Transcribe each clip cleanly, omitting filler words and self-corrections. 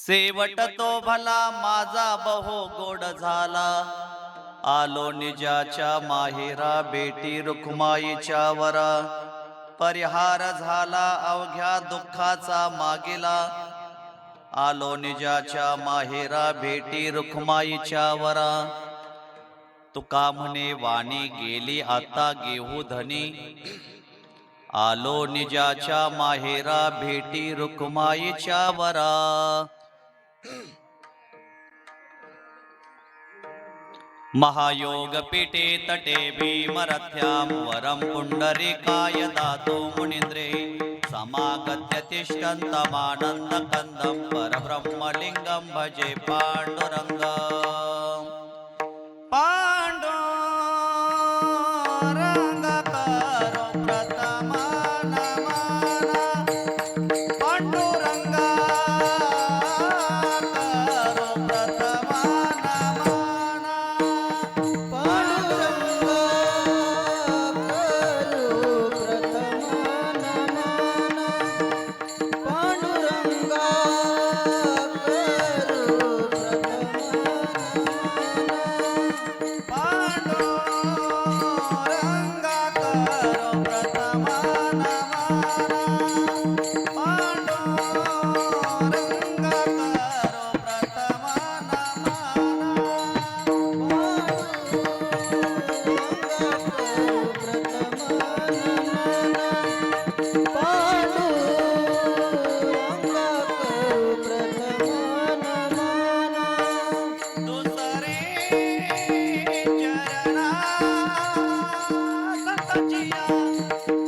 शेवट तो भला माझा बहु गोड झाला, आलो निजाच्या माहेरा बेटी रुक्माईच्या वरा, परिहार झाला अवघ्या दुःखाचा मागेला, आलो निजाच्या माहेरा भेटी रुक्माईच्या वरा, तुका म्हणे वाणी गेली आता घेऊ धनी, आलो निजाच्या माहेरा भेटी रुक्माईच्या वरा. महायोग पीठे तटे भीमरथ्यां वरं पुंडरीकाय दातु मुनीन्द्रे, समागत्य तिष्ठन्तमानन्दकन्दं परब्रह्मलिङ्गं भजे पाण्डुरङ्गम्. पाण्डुरङ्ग करो प्रथम नमन, पाण्डुरङ्ग करो प्रथम नमन, पांडुरंग करो प्रथम नमन, पांडुरंग करो प्रथम नमन, पांडुरंग करो प्रथम दुसरे चरणा संतांचिया,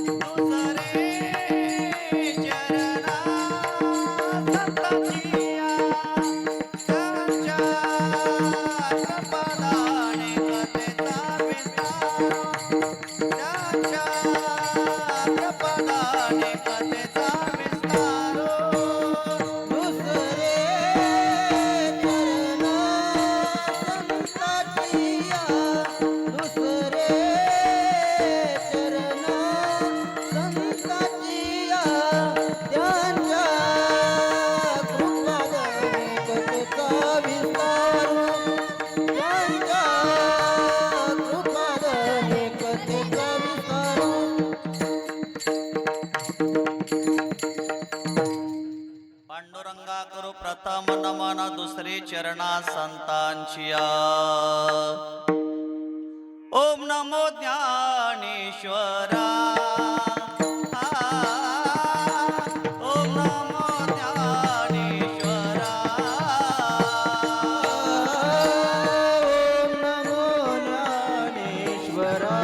दुसरे चरणा संतांचिया, त्यांच्या कृपादाने कथेचा विस्तार, त्यांच्या कृपादाने कथेचा विस्तार. पांडुरंगा करू प्रथम नमन, दुसरे चरणा संतांचिया. ओम नमो ज्ञानेश्वरा, ओम नमो ज्ञानेश्वरा, ओम नमो ज्ञानेश्वरा,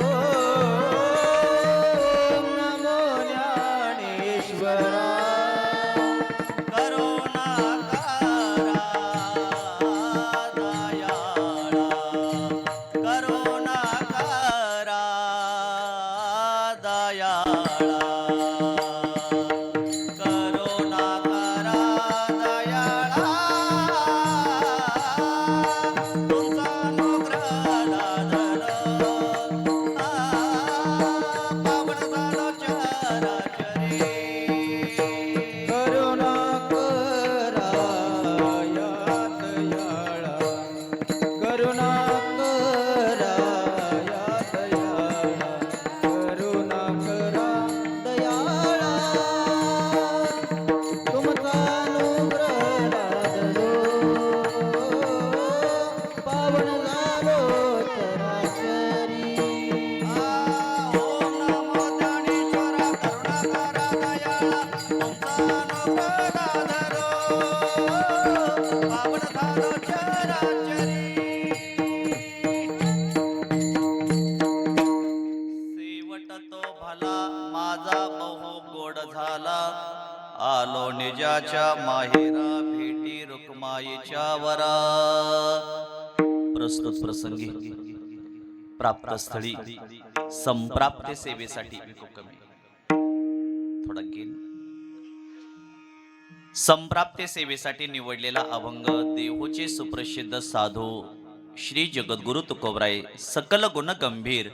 ओम नमो ज्ञानेश्वरा. करुणा करा दयाळा, करुणा करा दयाळा, करुणा करा दयाळा, तुमचा अनुग्रह लादलो, पावन झालो चराचरी. करुणा करा या दयाळा, करुणा करा या दयाळा, करुणा करा दयाळा, तुमचा अनुग्रह लादलो, पावन झालो चराचरी. ओम नमो ज्ञानेश्वरा, करुणा करा दयाळा, तुमचा अनुग्रह लादलो, पावन झालो चराचरी. शेवट तो भला माझा बहु गोड झाला, आलो निजाच्या माहेरा भेटी रुक्माईच्या वरा. प्रस्तुत प्रसंगी प्राप्तस्थळी संप्राप्त सेवेसाठी थोडा गेल संप्राप्ती सेवेसाठी निवडलेला अभंग देहूचे सुप्रसिद्ध साधू श्री जगद्गुरु तुकोबराय सकल गुण गंभीर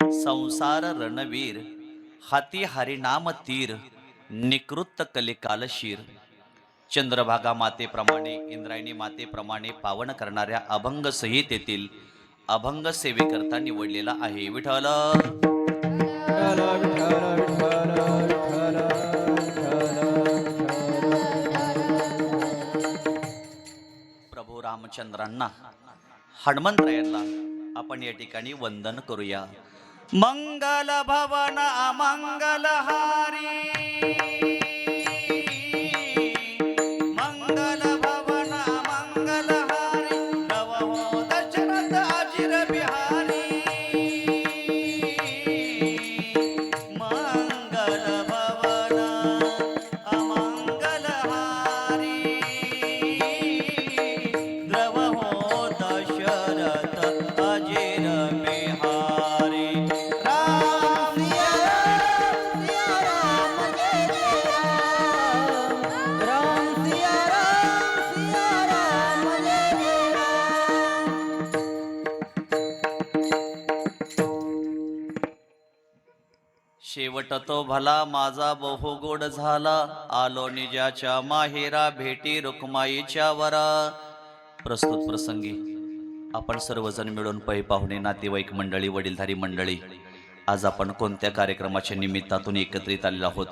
संसार रणवीर हाती हरिनाम तीर निकृत्त कलिकाल शीर चंद्रभागा मातेप्रमाणे इंद्रायणी मातेप्रमाणे पावन करणाऱ्या अभंग संहितेतील अभंग सेवेकरता निवडलेला आहे. विठ्ठल विठ्ठल विठ्ठल विठ्ठल प्रभू रामचंद्रांना हनुमंतरायांना आपण या ठिकाणी वंदन करूया. मंगल भवन अमंगल हारी, मंगल भवन अमंगल हारी, नव हो दशरथ अजिर बिहारी. मंगल भवन अमंगल हारी, द्रव हो दशरथ अजिर बिहारी. राम सिया राम जय जय राम. राम सिया राम जय जय राम. शेवट तो भला माझा बहु गोड झाला, आलो निजाच्या माहेरा भेटी रुक्माईच्या वरा. प्रस्तुत प्रसंगी आपण सर्वजण मिळून पै पाहुणे नातेवाईक मंडळी वडीलधारी मंडळी आज आपण कोणत्या कार्यक्रमाच्या निमित्तातून एकत्रित आलेलो आहोत.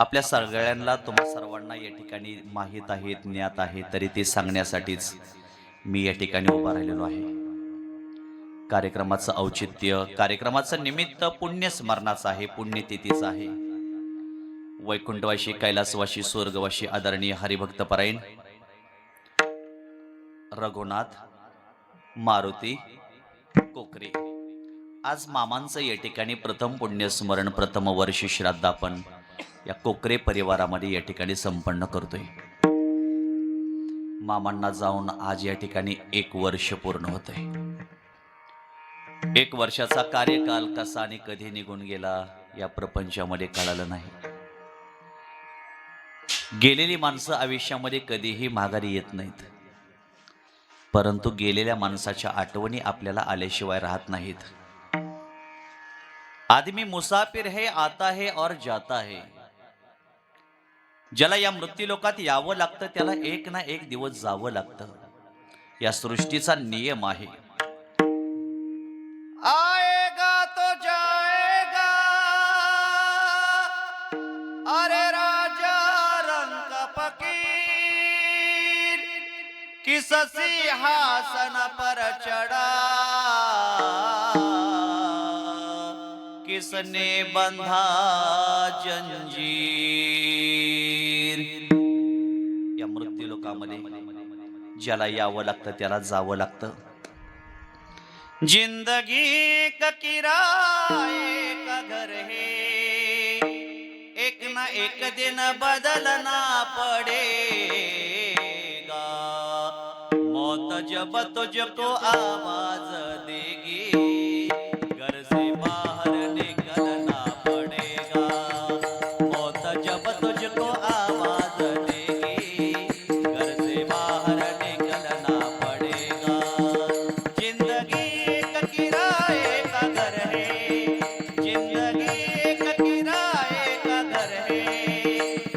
आपल्या सगळ्यांना तुम्हा सर्वांना या ठिकाणी माहीत आहे, ज्ञात आहे, तरी ते सांगण्यासाठीच मी या ठिकाणी उभा राहिलेलो आहे. कार्यक्रमाचं औचित्य, कार्यक्रमाचं निमित्त पुण्यस्मरणाचं आहे, पुण्यतिथीचं आहे. वैकुंठवाशी कैलासवाशी स्वर्गवाशी आदरणीय हरिभक्तपरायण रघुनाथ मारुती कोकरे आज मामांचं या ठिकाणी प्रथम पुण्यस्मरण, प्रथम वर्ष श्राद्ध आपण या कोकरे परिवारामध्ये या ठिकाणी संपन्न करतोय. मामांना जाऊन आज या ठिकाणी 1 वर्ष पूर्ण होतंय. 1 वर्षाचा कार्यकाल कसा आणि कधी निघून गेला या प्रपंचामध्ये कळालं नाही. गेलेली माणसं आयुष्यामध्ये कधीही माघारी येत नाहीत, परंतु गेलेल्या माणसाच्या आठवणी आपल्याला आल्याशिवाय राहत नाहीत. आदमी मुसाफिर है, आता है और जाता है. ज्याला या मृत्यूलोकात यावं लागतं त्याला एक ना एक दिवस जावं लागतं. या सृष्टीचा नियम आहे. आएगा तो जाएगा, अरे राजा रंग फकीर, किस सिंहासन पर चढ़ा, किसने बंधा जंजीर. या मृत्यू लोकामध्ये ज्याला यावं लागतं त्याला जावं लागतं. जिंदगी का किराए का घर है, एक ना एक दिन बदलना पड़ेगा. मौत जब तुझको आवाज देगी, घर से बाहर निकलना पड़ेगा. मौत जब तुझको आवाज देगी, घर से बाहर निकलना पड़ेगा. जिंदगी का किराए का घर है, जिंदगी का किराए का घर है,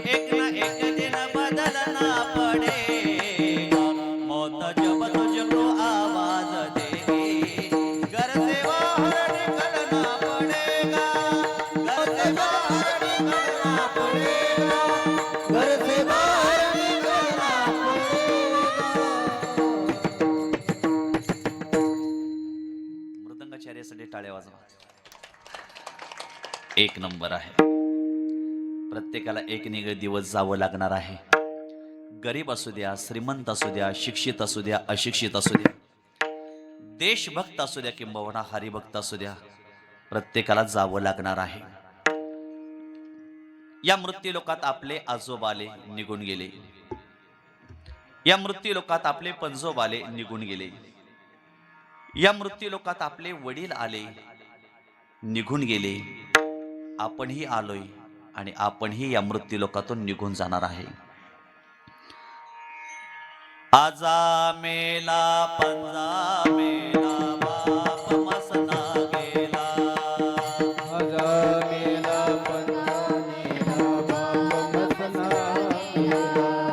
एक ना एक दिन बदलना पड़ेगा. मौत जब तुझको आवाज देगी, घर से बाहर निकलना पड़ेगा. घर से बाहर निकलना पड़ेगा. घर से बाहर निकलना पड़ेगा. मृदंगाचार्यासाठी टाळ्या वाजवा. 1 नंबर आहे. प्रत्येकाला एक निगळ दिवस जावं लागणार आहे. गरीब असू द्या, श्रीमंत असू द्या, शिक्षित असू द्या, अशिक्षित असू द्या, देशभक्त असू द्या किंबहुना हरिभक्त असू द्या, प्रत्येकाला जावं लागणार आहे. या मृत्यू लोकात आपले आजोबाले निघून गेले. या मृत्यू लोकात आपले पंजोबाले निघून गेले. या मृत्यू लोकात आपले वडील आले, निघून गेले. आपणही आलोय आणि आपणही या मृत्यू लोकातून निघून जाणार आहे. आजा मेला पंजा मेला, बाप मसना गेला. आजा मेला पंजा नेला, बाप मसना गेला.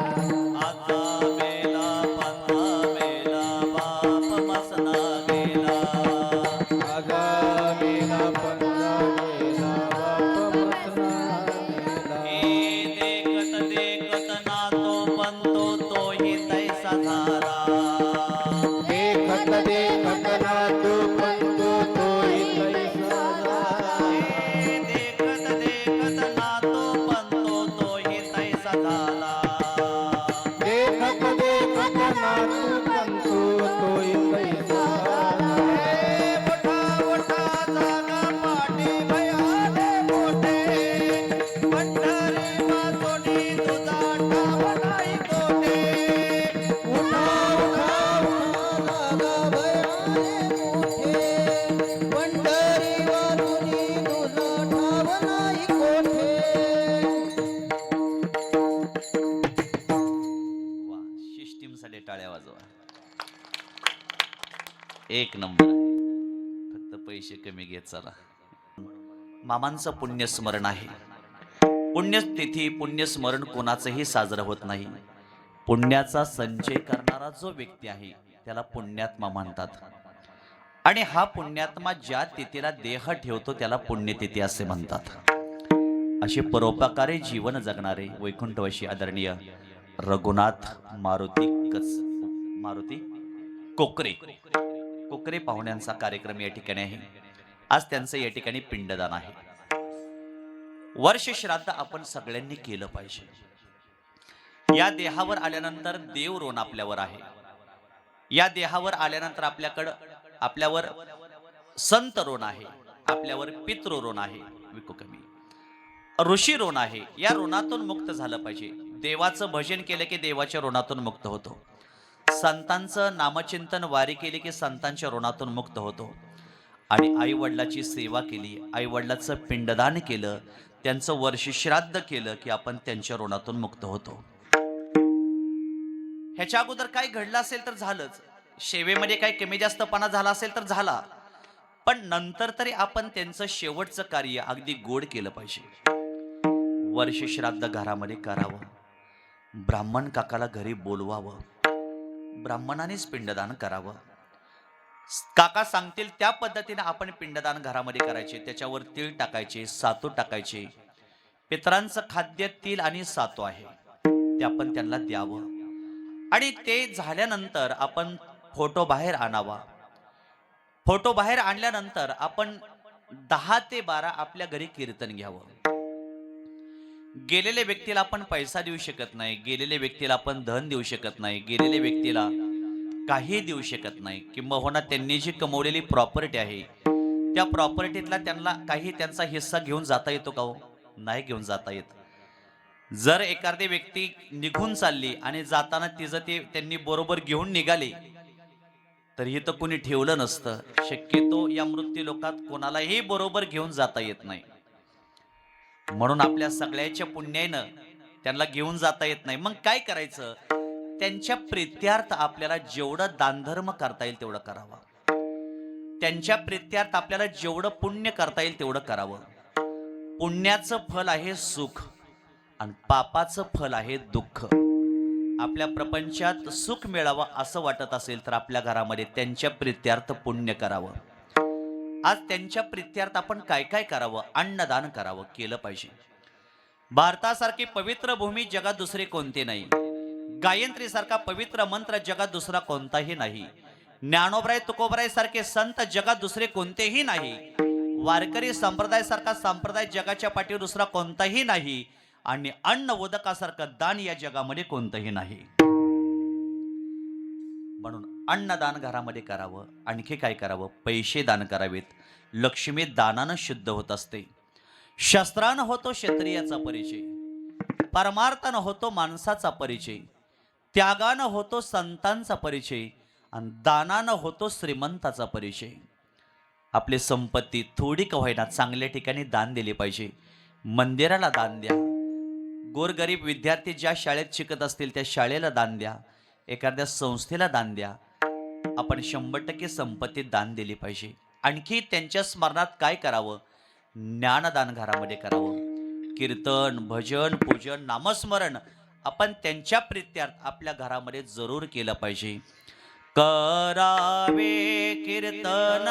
टाळ्या वाजवा. एक नंबर आहे. फक्त पैसे कमी घेत चला. मामांचं पुण्यस्मरण आहे. पुण्यतिथी पुण्यस्मरण कोणाचंही साजरं होत नाही. पुण्याचा संचय करणारा जो व्यक्ती आहे त्याला पुण्यात्मा म्हणतात. आणि हा पुण्यात्मा ज्या तिथीला देह ठेवतो त्याला पुण्यतिथी असे म्हणतात. असे परोपकारी जीवन जगणारे वैकुंठवासी आदरणीय रघुनाथ मारुती कोकरे कोकरे पाहुण्यांचा कार्यक्रम या ठिकाणी आहे. आज त्यांचं या ठिकाणी पिंडदान आहे. वर्ष श्राद्ध आपण सगळ्यांनी केलं पाहिजे. या देहावर आल्यानंतर देव ऋण आपल्यावर आहे. या देहावर आल्यानंतर आपल्यावर संत ऋण आहे. आपल्यावर पितृ ऋण आहे. विको कमी ऋषी ऋण आहे. या ऋणातून मुक्त झालं पाहिजे. देवाचं भजन केलं की देवाच्या ऋणातून मुक्त होतो. संतांचं नामचिंतन वारी केली की संतांच्या ऋणातून मुक्त होतो. आणि आई वडिलाची सेवा केली, आई वडिलाचं पिंडदान केलं, त्यांचं वर्ष श्राद्ध केलं की आपण त्यांच्या ऋणातून मुक्त होतो. ह्याच्या अगोदर काय घडलं असेल तर झालंच. सेवेमध्ये काही कमी जास्तपणा झाला असेल तर झाला. पण नंतर तरी आपण त्यांचं शेवटचं कार्य अगदी गोड केलं पाहिजे. वर्ष श्राद्ध घरामध्ये करावं. ब्राह्मण काकाला घरी बोलवावं. ब्राह्मणानेच पिंडदान करावं. काका सांगतील त्या पद्धतीने आपण पिंडदान घरामध्ये करायचे. त्याच्यावर तीळ टाकायचे, सातू टाकायचे. पितरांचं खाद्य तीळ आणि सातू आहे ते आपण त्यांना द्यावं. आणि ते झाल्यानंतर आपण फोटो बाहेर आणावा. फोटो बाहेर आणल्यानंतर आपण 10 ते 12 आपल्या घरी कीर्तन घ्यावं. गेलेल्या व्यक्तीला आपण पैसा देऊ शकत नाही. गेलेल्या व्यक्तीला आपण धन देऊ शकत नाही. गेलेल्या व्यक्तीला काही देऊ शकत नाही. किंबहुना त्यांनी जी कमवलेली प्रॉपर्टी आहे त्या प्रॉपर्टीतला त्यांना काही त्यांचा हिस्सा घेऊन जाता येतो का हो? नाही घेऊन जाता येत. जर एखादी व्यक्ती निघून चालली आणि जाताना तिचं ते त्यांनी बरोबर घेऊन निघाले तर हे तर कोणी ठेवलं नसतं. शक्यतो या मृत्यू लोकात कोणालाही बरोबर घेऊन जाता येत नाही. म्हणून आपल्या सगळ्याच्या पुण्यानं त्यांना घेऊन जाता येत नाही. मग काय करायचं? त्यांच्या प्रित्यार्थ आपल्याला जेवढं दानधर्म करता येईल तेवढं करावं. त्यांच्या प्रित्यार्थ आपल्याला जेवढं पुण्य करता येईल तेवढं करावं. पुण्याचं फल आहे सुख आणि पापाचं फल आहे दुःख. आपल्या प्रपंचात सुख मिळावं असं वाटत असेल तर आपल्या घरामध्ये त्यांच्या प्रित्यार्थ पुण्य करावं. आज त्यांच्या प्रित्यार्थ आपण काय काय करावं? अन्नदान करावं, केलं पाहिजे. भारतासारखी पवित्र भूमी जगात दुसरे कोणते नाही. गायत्री सारखा पवित्र मंत्र जगात दुसरा कोणताही नाही. ज्ञानोबराय तुकोबराय सारखे संत जगात दुसरे कोणतेही नाही. वारकरी संप्रदाय सारखा संप्रदाय जगाच्या पाठीवर दुसरा कोणताही नाही. आणि अन्न उदकासारखं दान या जगामध्ये कोणतंही नाही. म्हणून अन्नदान घरामध्ये करावं. आणखी काय करावं? पैसे दान करावेत. लक्ष्मी दानानं शुद्ध होत असते. शस्त्रानं होतो क्षत्रियाचा परिचय. परमार्थानं होतो माणसाचा परिचय. त्यागानं होतो संतांचा परिचय. आणि दानानं होतो श्रीमंताचा परिचय. आपली संपत्ती थोडी का होईना चांगल्या ठिकाणी दान दिली पाहिजे. मंदिराला दान द्या. गोरगरीब विद्यार्थी ज्या शाळेत शिकत असतील त्या शाळेला दान द्या. एखाद्या संस्थेला दान द्या. आपण 100% संपत्ती दान दिली पाहिजे. आणखी त्यांच्या स्मरणात काय करावं? ज्ञानदान घरामध्ये करावं. कीर्तन, भजन, पूजन, नामस्मरण आपण त्यांच्या प्रित्यार्थ आपल्या घरामध्ये जरूर केलं पाहिजे. करावे कीर्तन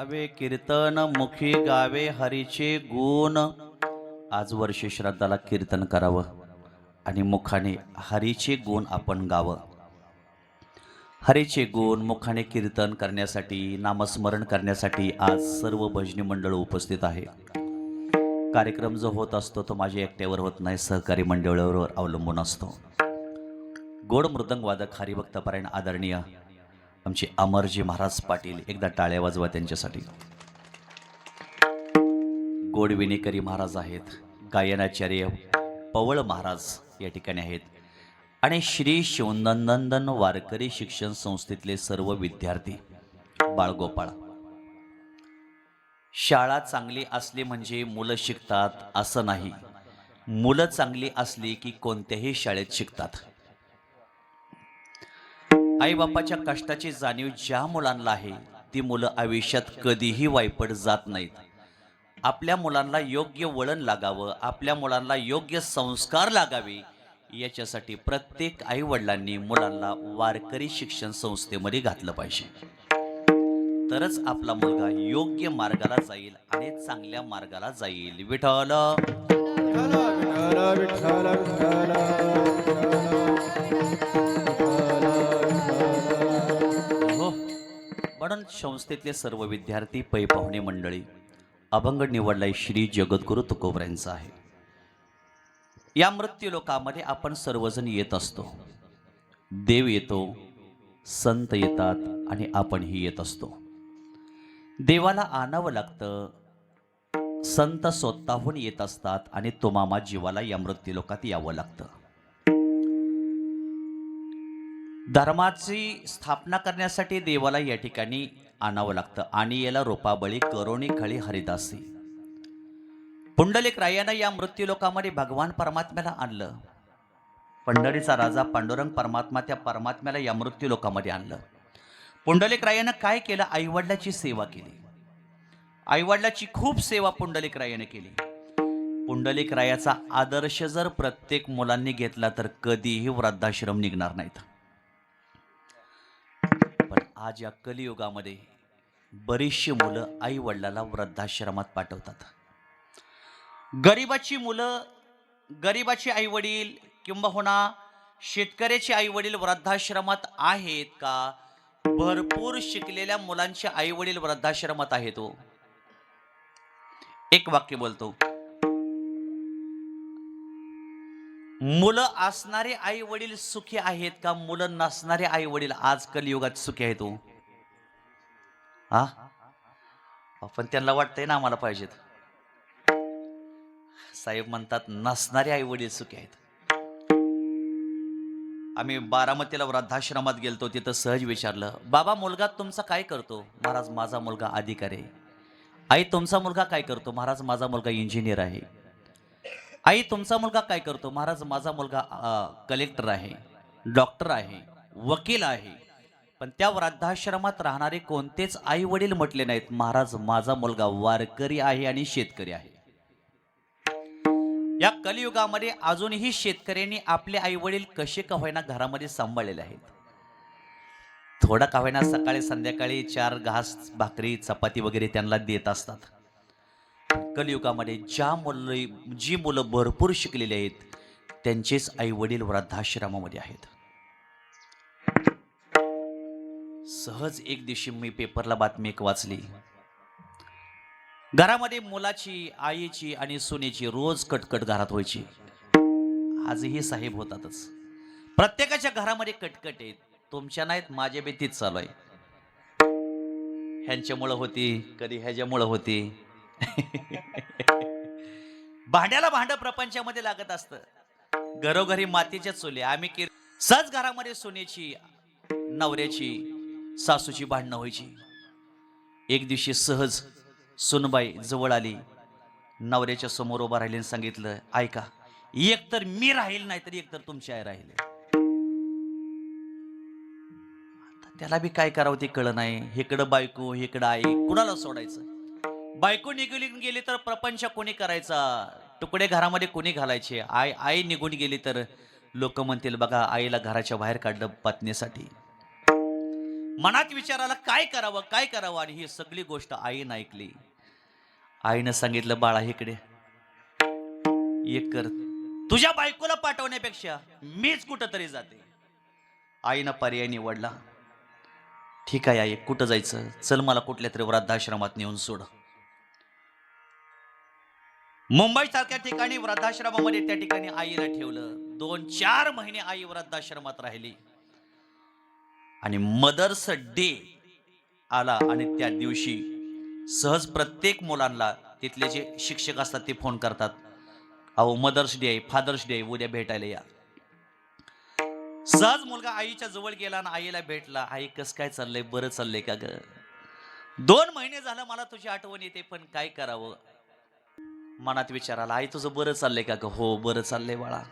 करावे कीर्तन, मुखी गावे हरीचे गुण. आज वर्षी श्राद्धाला कीर्तन करावं आणि मुखाने हरीचे गुण आपण गावं. हरीचे गुण मुखाने कीर्तन करण्यासाठी, नामस्मरण करण्यासाठी आज सर्व भजनी मंडळ उपस्थित आहे. कार्यक्रम जो होत असतो तो माझ्या एकट्यावर होत नाही, सहकारी मंडळावर अवलंबून असतो. गोड मृदंग वादक हरिभक्तपरायण आदरणीय आमचे अमरजी महाराज पाटील, एकदा टाळ्या वाजवा त्यांच्यासाठी. गोड विनेकरी महाराज आहेत, गायनाचार्य पवळ महाराज या ठिकाणी आहेत आणि श्री शिवनंदन वारकरी शिक्षण संस्थेतले सर्व विद्यार्थी बाळगोपाळ. शाळा चांगली असली म्हणजे मुलं शिकतात असं नाही, मुलं चांगली असली की कोणत्याही शाळेत शिकतात. आई बापाच्या कष्टाची जाणीव ज्या मुलांना आहे ती मुलं आयुष्यात कधीही वायपट जात नाहीत. आपल्या मुलांना योग्य वळण लागावं, आपल्या मुलांना योग्य संस्कार लागावे, याच्यासाठी प्रत्येक आई वडिलांनी मुलांना वारकरी शिक्षण संस्थेमध्ये घातलं पाहिजे. तरच आपला मुलगा योग्य मार्गाला जाईल आणि चांगल्या मार्गाला जाईल. विठ्ठल हो. म्हणून संस्थेतले सर्व विद्यार्थी, पै पाहुणे मंडळी, अभंग निवडलाय श्री जगद्गुरु तुकोबरायांचा आहे. या मृत्यू लोकामध्ये आपण सर्वजण येत असतो. देव येतो, संत येतात आणि आपणही येत असतो. देवाला आणावं लागतं, संत स्वतःहून येत असतात आणि तुम्हामा जीवाला या मृत्यू लोकात यावं लागतं. धर्माची स्थापना करण्यासाठी देवाला या ठिकाणी आणावं लागतं आणि याला रोपाबळी करोनी खळी हरिदासी. पुंडलिक रायानं या मृत्यू लोकामध्ये भगवान परमात्म्याला आणलं. पंढरीचा राजा पांडुरंग परमात्मा त्या परमात्म्याला या मृत्यू लोकामध्ये आणलं. पुंडलिक रायानं काय केलं? आईवडिलाची सेवा केली. आईवडिलाची खूप सेवा पुंडलिक रायानं केली. पुंडलिक रायाचा आदर्श जर प्रत्येक मुलांनी घेतला तर कधीही वृद्धाश्रम निघणार नाहीत. पण आज या कलियुगामध्ये बरीचशी मुलं आई वडिलाला वृद्धाश्रमात पाठवतात. गरिबाची मुलं, गरिबाचे आई वडील किंबहुना शेतकऱ्याचे आई वडील वृद्धाश्रमात आहेत का? भरपूर शिकलेल्या मुलांचे आई वडील वृद्धाश्रमात आहेत. हो, एक वाक्य बोलतो, मुलं असणारे आई वडील सुखी आहेत का? मुलं नसणारे आई वडील आज कलियुगात सुखी आहेत. हो, हा, आपण त्यांना वाटतंय ना आम्हाला पाहिजेत. साहेब म्हणतात नसणारे आई वडील सुखी आहेत. आम्ही बारामतीला वृद्धाश्रमात गेलतो, तिथं सहज विचारलं, बाबा मुलगा तुमचा काय करतो? महाराज माझा मुलगा अधिकारी आहे. आई तुमचा मुलगा काय करतो? महाराज माझा मुलगा इंजिनियर आहे. आई तुमचा मुलगा काय करतो? महाराज माझा मुलगा कलेक्टर आहे, डॉक्टर आहे, वकील आहे. पण त्या वृद्धाश्रमात राहणारे कोणतेच आई वडील म्हटले नाहीत, महाराज माझा मुलगा वारकरी आहे आणि शेतकरी आहे. या कलियुगामध्ये अजूनही शेतकऱ्यांनी आपले आई वडील कसे का होईना घरामध्ये सांभाळलेले आहेत. थोडा का होईना सकाळी संध्याकाळी 4 घास भाकरी चपाती वगैरे त्यांना देत असतात. कलियुगामध्ये जी मुलं भरपूर शिकलेली आहेत त्यांचेच आई वडील वृद्धाश्रमामध्ये आहेत. सहज एक दिवशी मी पेपरला बातमी एक वाचली, घरामध्ये मुलाची, आईची आणि सुनेची रोज कटकट घरात व्हायची. आजही साहेब होतातच. प्रत्येकाच्या घरामध्ये कटकट आहेत. तुमच्या नाहीत, माझ्या बेतीत चालू आहे. ह्यांच्यामुळं होती, कधी ह्याच्यामुळं होती. भांड्याला भांड प्रपंचामध्ये लागत असतं. घरोघरी मातीच्या चुल्या. आम्ही सहज घरामध्ये सुनेची, नवऱ्याची, सासूची भांडणं व्हायची. एक दिवशी सहज सुनबाई जवळ आली, नवऱ्याच्या समोर उभा राहिली आणि सांगितलं, ऐका, एकतर मी राहील नाही तर एकतर तुमची आई राहील. त्याला बी काय करावं ते कळ नाही. इकडं बायको, इकडं आई, कुणाला सोडायचं? बायको निघून गेली तर प्रपंच कोणी करायचा? तुकडे घरामध्ये कोणी घालायचे? आई निघून गेली तर लोक म्हणतील, बघा आईला घराच्या बाहेर काढलं पत्नीसाठी. मनात विचाराला काय करावं काय करावं, आणि ही सगळी गोष्ट आईनं ऐकली. आईनं सांगितलं, बाळा इकडे एक कर, तुझ्या बायकोला पाठवण्यापेक्षा मीच कुठंतरी जाते. आईनं पर्याय निवडला. ठीक आहे आई, कुठं जायचं? चल मला कुठल्या तरी वृद्धाश्रमात नेऊन सोड. मुंबई सारख्या ठिकाणी वृद्धाश्रमामध्ये त्या ठिकाणी आईला ठेवलं. 2-4 महिने आई वृद्धाश्रमात राहिली. आणि मदर्स डे आला आणि त्या दिवशी सहज प्रत्येक मुलांना तिथले जे शिक्षक असतात ते फोन करतात, अहो मदर्स डे आहे, फादर्स डे आहे, उद्या भेटायला या. सहज मुलगा आईच्या जवळ गेला आणि आईला भेटला. आई कस काय चाललंय, बरं चाललंय का ग? 2 महिने झालं मला तुझी आठवण येते, पण काय करावं? मनात विचाराला, आई तुझं बरं चाललंय का ग? हो बरं चाललंय बाळा.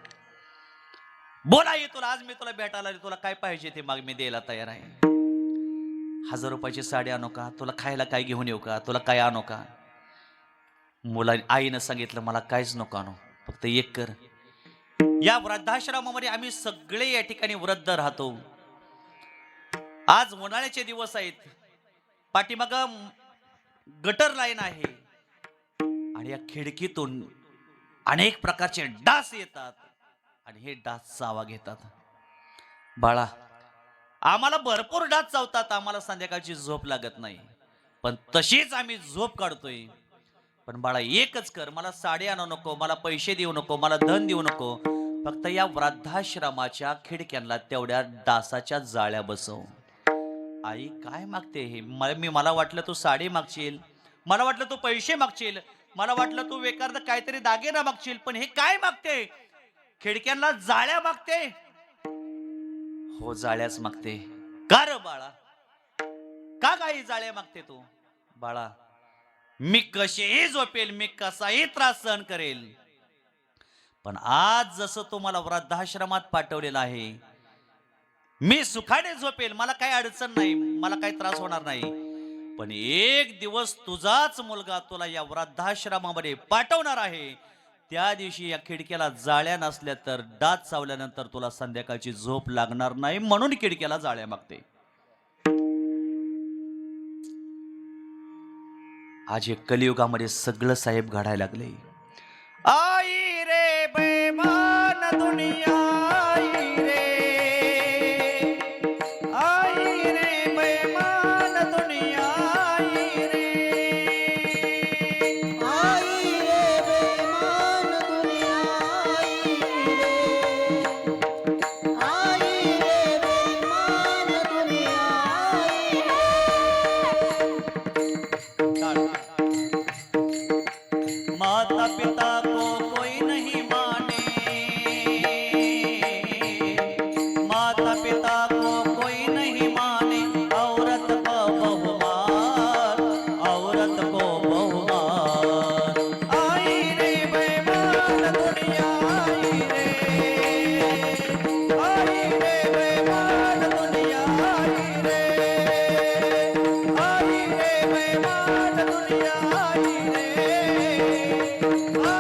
बोल आई, तुला आज मी तुला भेटायला आले, तुला काय पाहिजे ते माग, मी द्यायला तयार आहे. 1000 रुपयाची साडी आणू का? तुला खायला काय घेऊन येऊ का? तुला काय आणू का? आईनं सांगितलं, मला काहीच नको आणू, फक्त एक कर. या वृद्धाश्रमामध्ये आम्ही सगळे या ठिकाणी वृद्ध राहतो. आज उन्हाळ्याचे दिवस आहेत, पाठीमाग गटर लाईन आहे आणि या खिडकीतून अनेक प्रकारचे डास येतात आणि हे डास चावा घेतात. बाळा, आम्हाला भरपूर डास चावतात, आम्हाला संध्याकाळची झोप लागत नाही, पण तशीच आम्ही झोप काढतोय. पण बाळा एकच कर, मला साडी आणू नको, मला पैसे देऊ नको, मला धन देऊ नको, फक्त या वृद्धाश्रमाच्या खिडक्यांना तेवढ्या डासाच्या जाळ्या बसव. आई काय मागते हे? मला वाटलं तू साडी मागशील, मला वाटलं तू पैसे मागशील, मला वाटलं तू एखादं काहीतरी दागिना मागशील, पण हे काय मागते? खिडक्यांना जाळ्या मागते. हो जाळ्याच मागते. का रे बाळा, का काही जाळ्या मागते तू? बाळा, मी कशीही झोपेल, मी कसाही त्रास सहन करेल, पण आज जसं तुम्हाला वृद्धाश्रमात पाठवलेलं आहे, मी सुखाने झोपेल, मला काही अडचण नाही, मला काही त्रास होणार नाही. पण एक दिवस तुझाच मुलगा तुला या वृद्धाश्रमामध्ये पाठवणार आहे. त्या दिवशी या खिडक्याला जाळ्या नसल्या तर डास चावल्यानंतर तुला संध्याकाळची झोप लागणार नाही, म्हणून खिडक्याला जाळ्या मागते. आज एक कलियुगामध्ये सगळं साहेब घडायला लागले. आई रे बेमान दुनिया, आई रे, आई रे बेमान दुनिया, आई रे, आई रे बेईमान दुनिया, आई रे बेईमान दुनिया, माता पिता को कोई नहीं माने, माता पिता को कोई नहीं माने, औरत को बहुमान, औरत को बहुमान. आई रे बेईमान दुनिया, आई रे बेईमान दुनिया, आई रे बेईमान दुनिया, आई रे बेईमान दुनिया,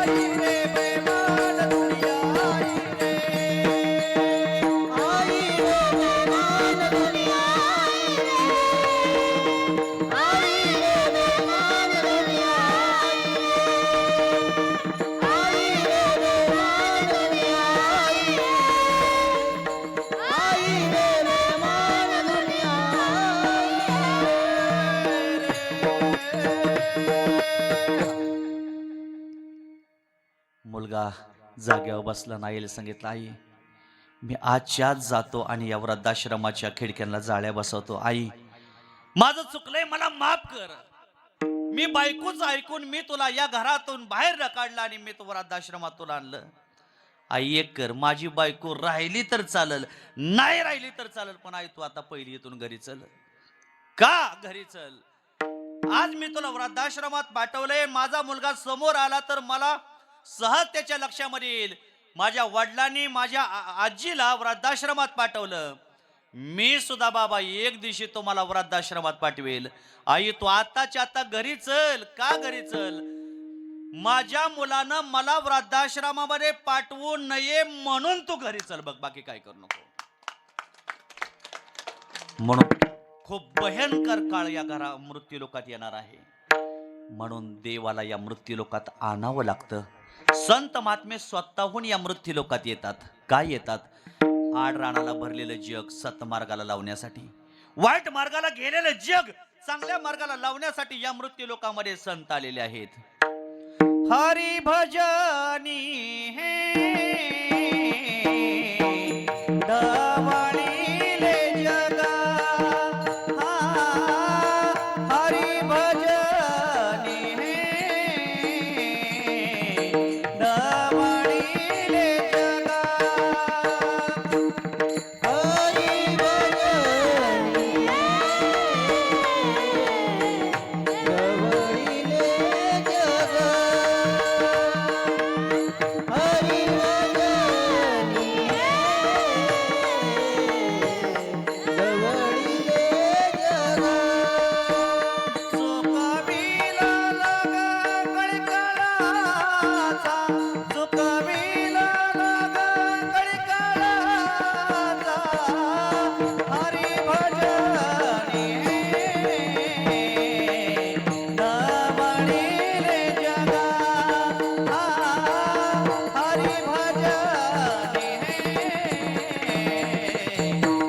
आई रे बेईमान दुनिया, आई रे बेईमान दुनिया, आई रे बेईमान दुनिया, आई रे बेईमान दुनिया. मुलगा जाग्यावर बसला. नाईला सांगितलं, आई मी आजच्या आज जातो आणि या वृद्धाश्रमाच्या खिडक्यांना जाळ्या बसवतो. आई माझं चुकलंय, मला माफ कर. मी बायकोच ऐकून मी तुला या घरातून बाहेर ढकललं आणि मी तो वृद्धाश्रमात तुला आणलं. आई एक कर, माझी बायको राहिली तर चालल, नाही राहिली तर चालल, पण आई तू आता पहिली इथून घरी चल. का घरी चल? आज मी तुला वृद्धाश्रमात पाठवलंय, माझा मुलगा समोर आला तर मला सहज त्याच्या लक्षामध्ये येईल, माझ्या वडिलांनी माझ्या आजीला वृद्धाश्रमात पाठवलं, मी सुद्धा बाबा एक दिवशी तुम्हाला वृद्धाश्रमात पाठवेल. आई तू आताच्या आता घरी चल. का घरी चल? माझ्या मुलानं मला वृद्धाश्रमामध्ये पाठवू नये म्हणून तू घरी चल बघ, बाकी काय करू नको. म्हणून खूप भयंकर काळ या मृत्यूलोकात येणार आहे. म्हणून देवाला या मृत्यूलोकात आणावं लागतं. संत महात्मे स्वतःहून या मृत्यूलोकात येतात. काय येतात? आड राणाला भरलेलं जग सतमार्गाला लावण्यासाठी, वाईट मार्गाला गेलेलं जग चांगल्या मार्गाला लावण्यासाठी या मृत्यूलोकामध्ये संत आलेले आहेत. हरी भजनी हे डवळीले जगा, हरी भजनी हे डवळीले जगा, हरी भजनी गवळीले जग, हरी भजनी गवळीले जग. चुकविला लगा कळकळाचा, चुकविला लगा कळकळाचा, हरी भजनी डवळीले जगा, हरी भजनी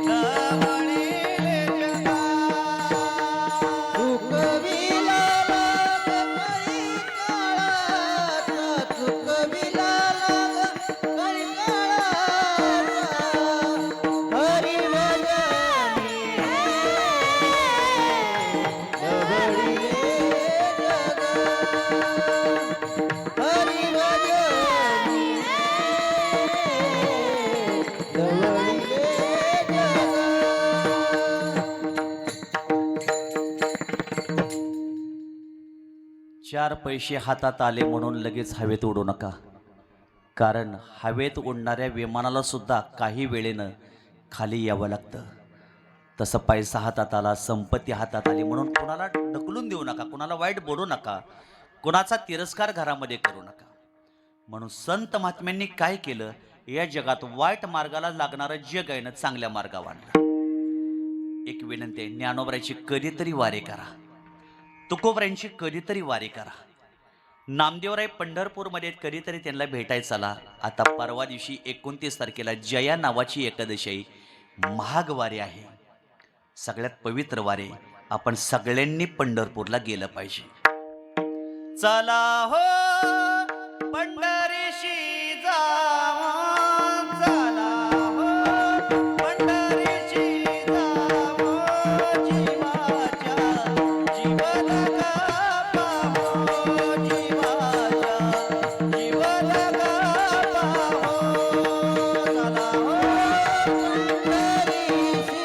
डवळीले जगा. चुकविला लाग कळीकाळाचा, चुकविला लाग कळीकाळाचा, हरी भजनी गवळीले जग, हरी भजनी गवळीले जग. चार पैसे हातात आले म्हणून लगेच हवेत उडू नका. कारण हवेत उडणाऱ्या विमानाला सुद्धा काही वेळेनं खाली यावं लागतं. तसं पैसा हातात आला, संपत्ती हातात आली म्हणून कुणाला ढकलून देऊ नका, कुणाला वाईट बोलू नका, कुणाचा तिरस्कार घरामध्ये करू नका. म्हणून संत महात्म्यांनी काय केलं? या जगात वाईट मार्गाला लागणारं जग आहे ना, चांगल्या मार्गावर आणलं. एक विनंती आहे, ज्ञानोबराची कधीतरी वारी करा, तुकोबरांची कधीतरी वारी करा. नामदेवराय पंढरपूरमध्ये आहेत, कधीतरी त्यांना भेटायला चला. आता परवा दिवशी 29 तारखेला जया नावाची एकादशी आहे, महाग वारी आहे, सगळ्यात पवित्र वारी. आपण सगळ्यांनी पंढरपूरला गेलं पाहिजे. चला हो पंढरीशी जावा, चला हो पंढरीशी जावा, जीवाच्या जीव लगा पाहो, जीवाच्या जीव लगा पाहो, चला हो पंढरीशी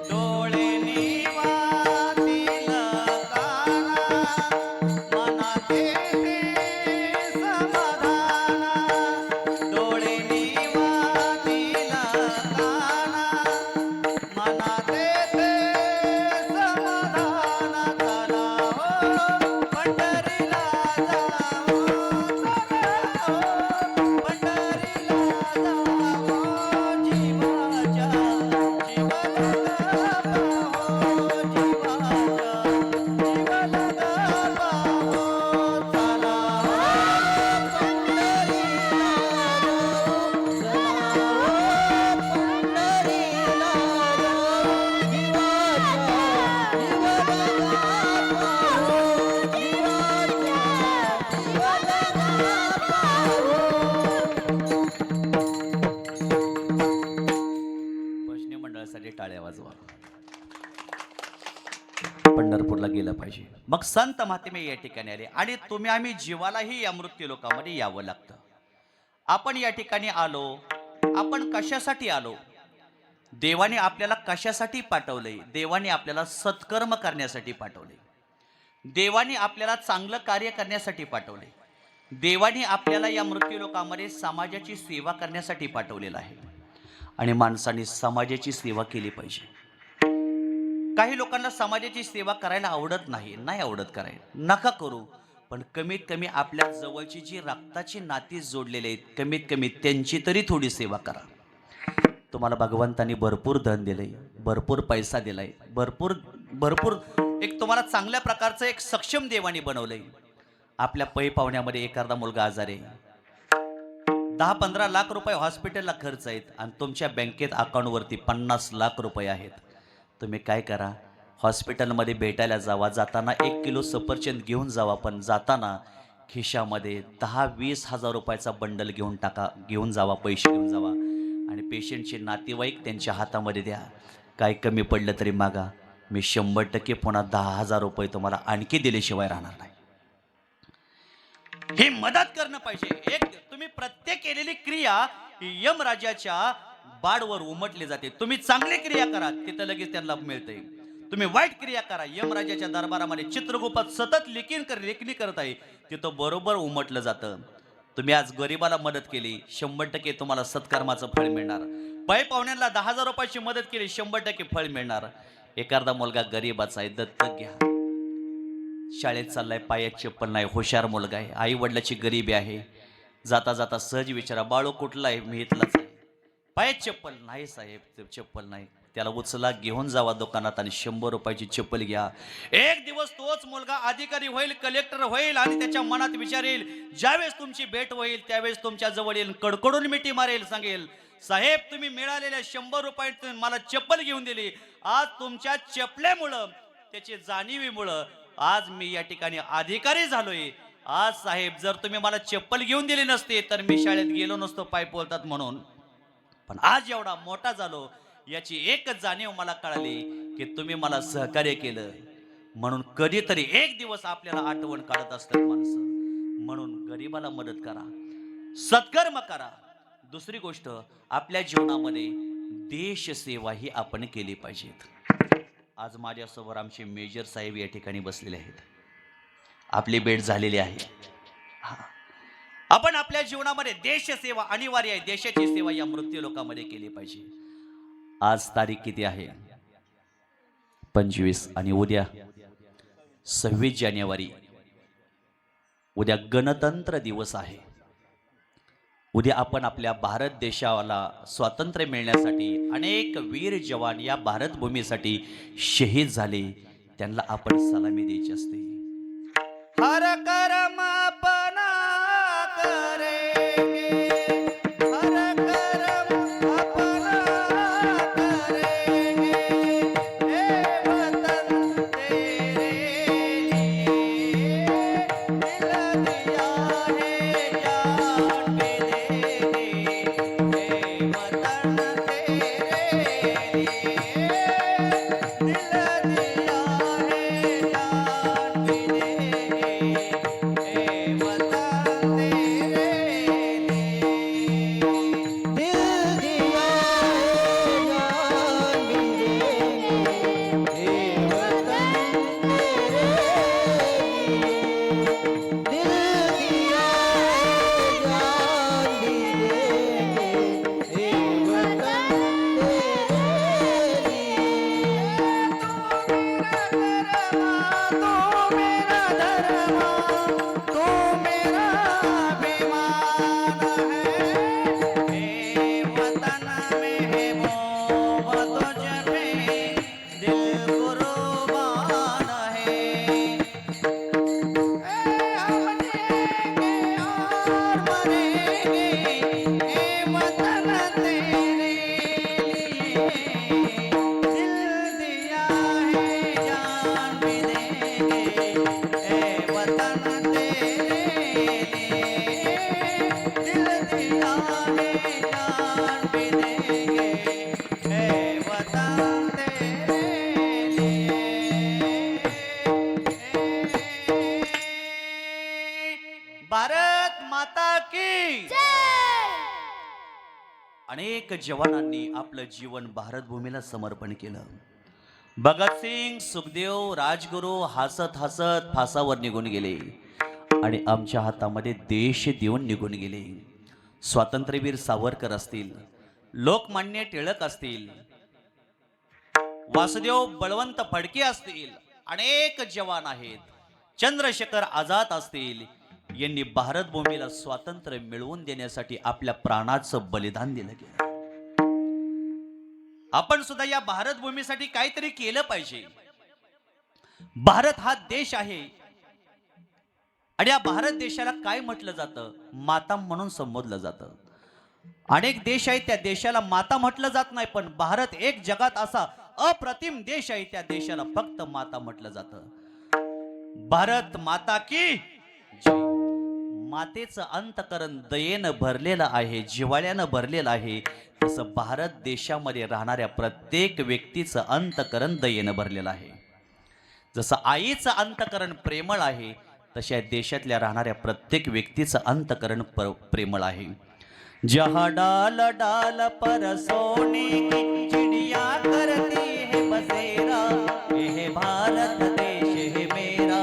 डोळे निवातील तारा, मनात येते समाधाना, डोळे निवातील तारा, मनात येते समाधाना, चला हो पंढरीला जावो, चला हो पंढरीला जावो, जीवाच्या जीव लगा पाहो, जीवाच्या जीव लगा पाहो, चला भजनी मंडळासाठी टाळ्या वाजवा. पंढरपूरला गेलं पाहिजे. मग संत महात्मे या ठिकाणी आले आणि तुम्ही आम्ही जीवालाही या मृत्यू लोकामध्ये यावं लागतं. आपण या ठिकाणी आलो, आपण कशासाठी आलो? देवाने आपल्याला कशासाठी पाठवलंय? देवाने आपल्याला सत्कर्म करण्यासाठी पाठवले, देवाने आपल्याला चांगलं कार्य करण्यासाठी पाठवले, देवाने आपल्याला या मृत्यू लोकामध्ये समाजाची सेवा करण्यासाठी पाठवलेलं आहे. आणि माणसाने समाजाची सेवा केली पाहिजे. काही लोकांना समाजाची सेवा करायला आवडत नाही, नाही आवडत करायला, नका करू. पण कमीत कमी आपल्या जवळची जी रक्ताची नाती जोडलेली आहेत, कमीत कमी त्यांची तरी थोडी सेवा करा. तुम्हाला भगवंतानी भरपूर धन दिलंय, भरपूर पैसा दिलाय, भरपूर भरपूर एक तुम्हाला चांगल्या प्रकारचं एक सक्षम देवाने बनवलंय. आपल्या पै पाहुण्यामध्ये एखादा मुलगा आजारी आहे, 10-15 लाख रुपये हॉस्पिटलला खर्च आहेत आणि तुमच्या बँकेत अकाउंटवरती 50 लाख रुपये आहेत. तुम्ही काय करा, हॉस्पिटलमध्ये भेटायला जावा, जाताना 1 किलो सफरचंद घेऊन जावा, पण जाताना खिशामध्ये 10-20 हजार रुपयाचा बंडल घेऊन टाका, घेऊन जावा, पैसे घेऊन जावा आणि पेशंटचे नातेवाईक त्यांच्या हातामध्ये द्या. काय कमी पडलं तरी मागा, मी 100% पुन्हा 10,000 रुपये तुम्हाला आणखी दिल्याशिवाय राहणार नाही. ही मदत करणं पाहिजे. एक तुम्ही प्रत्येक केलेली क्रिया यमराजाच्या बाडवर उमटली जाते. तुम्ही चांगली क्रिया करा, तिथं लगेच त्यांना मिळते. तुम्ही वाईट क्रिया करा, यमराजाच्या दरबारामध्ये चित्रगुप्त सतत लेखणी करत आहे, तिथं बरोबर उमटलं जातं. तुम्ही आज गरीबाला मदत केली, 100% तुम्हाला सत्कर्माचं फळ मिळणार. पै पाहुण्यांना 10,000 रुपयाची मदत केली, 100% फळ मिळणार. एखादा मुलगा गरीबाचा आहे, दत्तक घ्या. शाळेत चाललाय, पायात चप्पल नाही, हुशार मुलगा आहे, आई वडिलाची गरिबी आहे, जाता जाता सहज विचारा, बाळू कुठला आहे, मी इथलाच आहे. पायात चप्पल नाही साहेब, चप्पल नाही. त्याला उचला, घेऊन जावा दुकानात आणि 100 रुपयाची चप्पल घ्या. एक दिवस तोच मुलगा अधिकारी होईल, कलेक्टर होईल आणि त्याच्या मनात विचारेल, ज्यावेळेस तुमची भेट होईल त्यावेळेस तुमच्या जवळ येईल, कडकडून मिठी मारेल, सांगेल, साहेब तुम्ही मिळालेल्या 100 रुपयात मला चप्पल घेऊन दिली. आज तुमच्या चपलेमुळं, त्याची जाणीवीमुळं आज मी या ठिकाणी अधिकारी झालोय. आज साहेब जर तुम्ही मला चप्पल घेऊन दिली नसते तर मी शाळेत गेलो नसतो, पाय बोलतात म्हणून. पण आज एवढा मोठा झालो याची एकच जाणीव मला कळाली की तुम्ही मला सहकार्य केलं. म्हणून कधीतरी एक दिवस आपल्याला आठवण काढत असतात माणसं. म्हणून गरीबाला मदत करा, सत्कर्म करा. दुसरी गोष्ट, आपल्या जीवनामध्ये देशसेवा ही आपण केली पाहिजेत. आज माझ्यासमोर आमचे मेजर साहेब या ठिकाणी बसलेले आहेत, आपली भेट झालेली आहे. आपण आपल्या जीवनामध्ये देशसेवा अनिवार्य आहे. देशाची सेवा या मृत्यू लोकांमध्ये केली पाहिजे. आज तारीख किती आहे? 25 आणि उद्या 26 जानेवारी. उद्या गणतंत्र दिवस आहे. उद्या आपण आपल्या भारत देशाला स्वातंत्र्य मिळण्यासाठी अनेक वीर जवान या भारत भूमीसाठी शहीद झाले, त्यांना आपण सलामी द्यायची असते. हर कर्म अपना करेंगे, हर कर्म अपना करेंगे, हे वतन तेरे लिए दिल दिया है जान भी देंगे, हे वतन तेरे लिए दिल दिया है जान भी देंगे, हे वतन तेरे दिल दिया है जान भी देंगे, हे वतन तेरे लिए। दिल दिया है जान भी देंगे, हे वतन तेरे तू मेरा धर्म, तू मेरा अभिमान है, हे वतन में वो तुझ पे दिल कुर्बान है. हम जिएंगे और मरेंगे, हे वतन तेरे लिए दिल दिया है जान भी देंगे, हे वतन तेरे लिए दिल दिया है जान भी देंगे, हे वतन तेरे लिए. भारत माता की. अनेक जवानांनी आपलं जीवन भारत भूमीला समर्पण केलं. भगतसिंग, सुखदेव, राजगुरू हसत हसत फासावर निघून गेले आणि आमच्या हातामध्ये देश देऊन निघून गेले. स्वातंत्र्यवीर सावरकर असतील, लोकमान्य टिळक असतील, वासुदेव बळवंत फडके असतील, अनेक जवान आहेत, चंद्रशेखर आझाद असतील, यांनी भारत भूमीला स्वातंत्र्य मिळवून देण्यासाठी आपल्या प्राणाचं बलिदान दिलं गेलं. आपण सुद्धा या भारत भूमीसाठी काहीतरी केलं पाहिजे. भारत हा देश आहे आणि या भारत देशाला काय म्हटलं जातं? माता म्हणून संबोधलं जातं. अनेक देश आहेत, त्या देशाला माता म्हटलं जात नाही, पण भारत एक जगात असा अप्रतिम देश आहे, त्या देशाला फक्त माता म्हटलं जातं. भारत माता की जय. मातेचं अंतकरण दयेनं भरलेलं आहे, जिव्हाळ्यानं भरलेलं आहे. तसं भारत देशामध्ये राहणाऱ्या प्रत्येक व्यक्तीचं अंतकरण दयेनं भरलेलं आहे. जसं आईचं अंतकरण प्रेमळ आहे, तशा देशातल्या राहणाऱ्या प्रत्येक व्यक्तीचं अंतकरण प्रेमळ आहे. जहाँ डाल डाल पर सोने की चिड़िया करती है बसेरा, ये भारत देश है मेरा,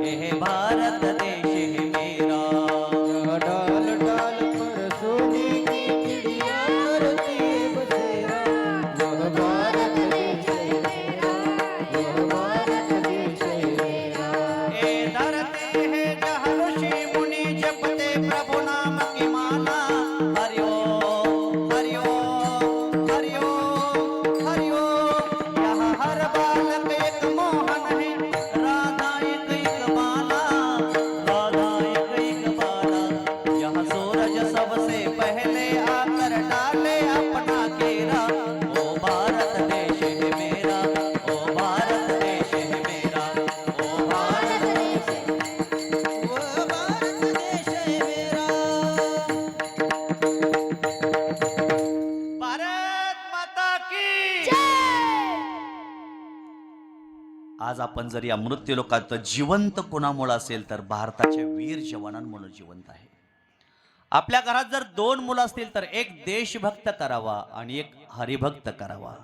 ये भारत देश है मेरा. जहाँ डाल डाल पर सोने की चिड़िया करती है बसेरा, वह भारत देश है मेरा, वह भारत देश है मेरा. ये धरती है जहाँ ऋषि मुनि जपते प्रभु नाम की माला. हरि ओम हरि ओम हरि ओम हरि ओम. यहाँ हर बालक एक मोहन है, राधा एक बाला, राधा एक बाला. यहाँ सूरज सबसे पहले आकर डाले अपना घेरा. ओ भारत देश है मेरा, ओ भारत देश है मेरा, ओ भारत देश है, वह भारत देश है मेरा. भारत माता की. आज आपण जर या मृत्यू लोकात जिवंत कोणामुळे असेल तर भारताच्या वीर जवानांमुळे जिवंत आहे. आपल्या घरात जर दोन मुलं असतील तर एक देशभक्त करावा आणि एक हरिभक्त करावा.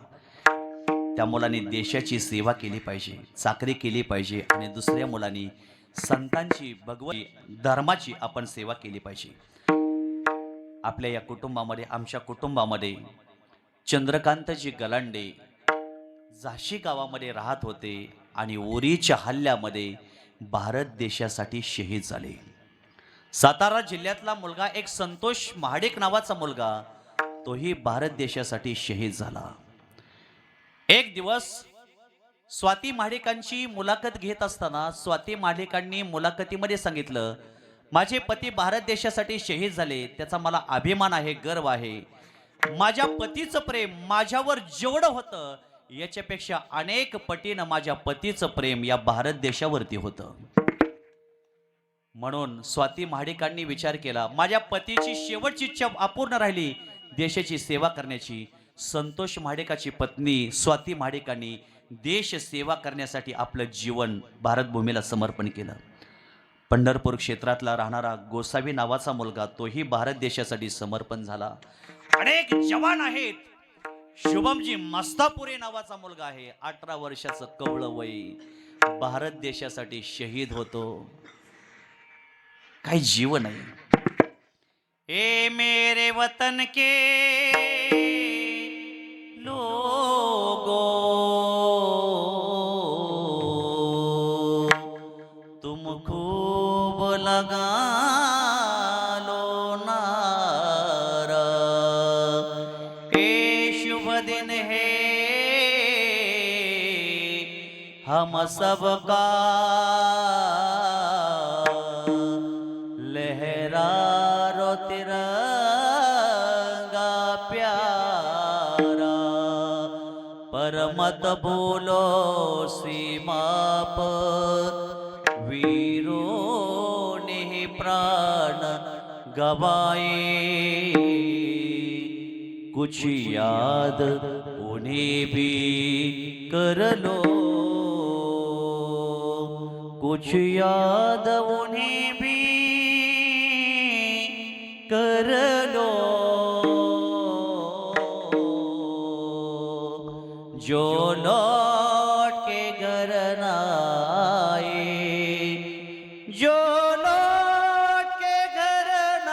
त्या मुलांनी देशाची सेवा केली पाहिजे, चाकरी केली पाहिजे, आणि दुसऱ्या मुलांनी संतांची, भगवती धर्माची आपण सेवा केली पाहिजे. आपल्या या कुटुंबामध्ये, आमच्या कुटुंबामध्ये चंद्रकांतजी गलांडे झाशी गावामध्ये राहत होते आणि उरीच्या हल्ल्यामध्ये भारत देशासाठी शहीद झाले. सातारा जिल्ह्यातला मुलगा एक संतोष महाडिक नावाचा मुलगा, तोही भारत देशासाठी शहीद झाला. एक दिवस स्वाती महाडिकांची मुलाखत घेत असताना स्वाती महाडिकांनी मुलाखतीमध्ये सांगितलं, माझे पती भारत देशासाठी शहीद झाले, त्याचा मला अभिमान आहे, गर्व आहे. माझ्या पतीचं प्रेम माझ्यावर जेवढं होतं याच्यापेक्षा अनेक पटीनं माझ्या पतीचं प्रेम या भारत देशावरती होतं. म्हणून स्वाती महाडिकांनी विचार केला, माझ्या पतीची शेवटची इच्छा अपूर्ण राहिली देशाची सेवा करण्याची. संतोष महाडिकाची पत्नी स्वाती महाडिकांनी देश सेवा करण्यासाठी आपलं जीवन भारत भूमीला समर्पण केलं. पंढरपूर क्षेत्रातला राहणारा गोसावी नावाचा मुलगा, तोही भारत देशासाठी समर्पण झाला. अनेक जवान आहेत. शुभमजी मस्तापुरे नावाचा मुलगा आहे, 18 वर्षाचं कवळं वय, भारत देशासाठी शहीद होतो. काय जीवन आहे. ए मेरे वतन के लोगो, तुम खूब लगा लो नारा. ए शुभ दिन है हम सबका, लहरा रो तिरंगा प्यारा, पर मत भूलो सीमा पर वीरों ने प्राण गवाए. कुछ याद उन्हें भी कर लो, कुछ याद उन्हें भी कर लो. जो लौट के घर न आए, जो लौट के घर न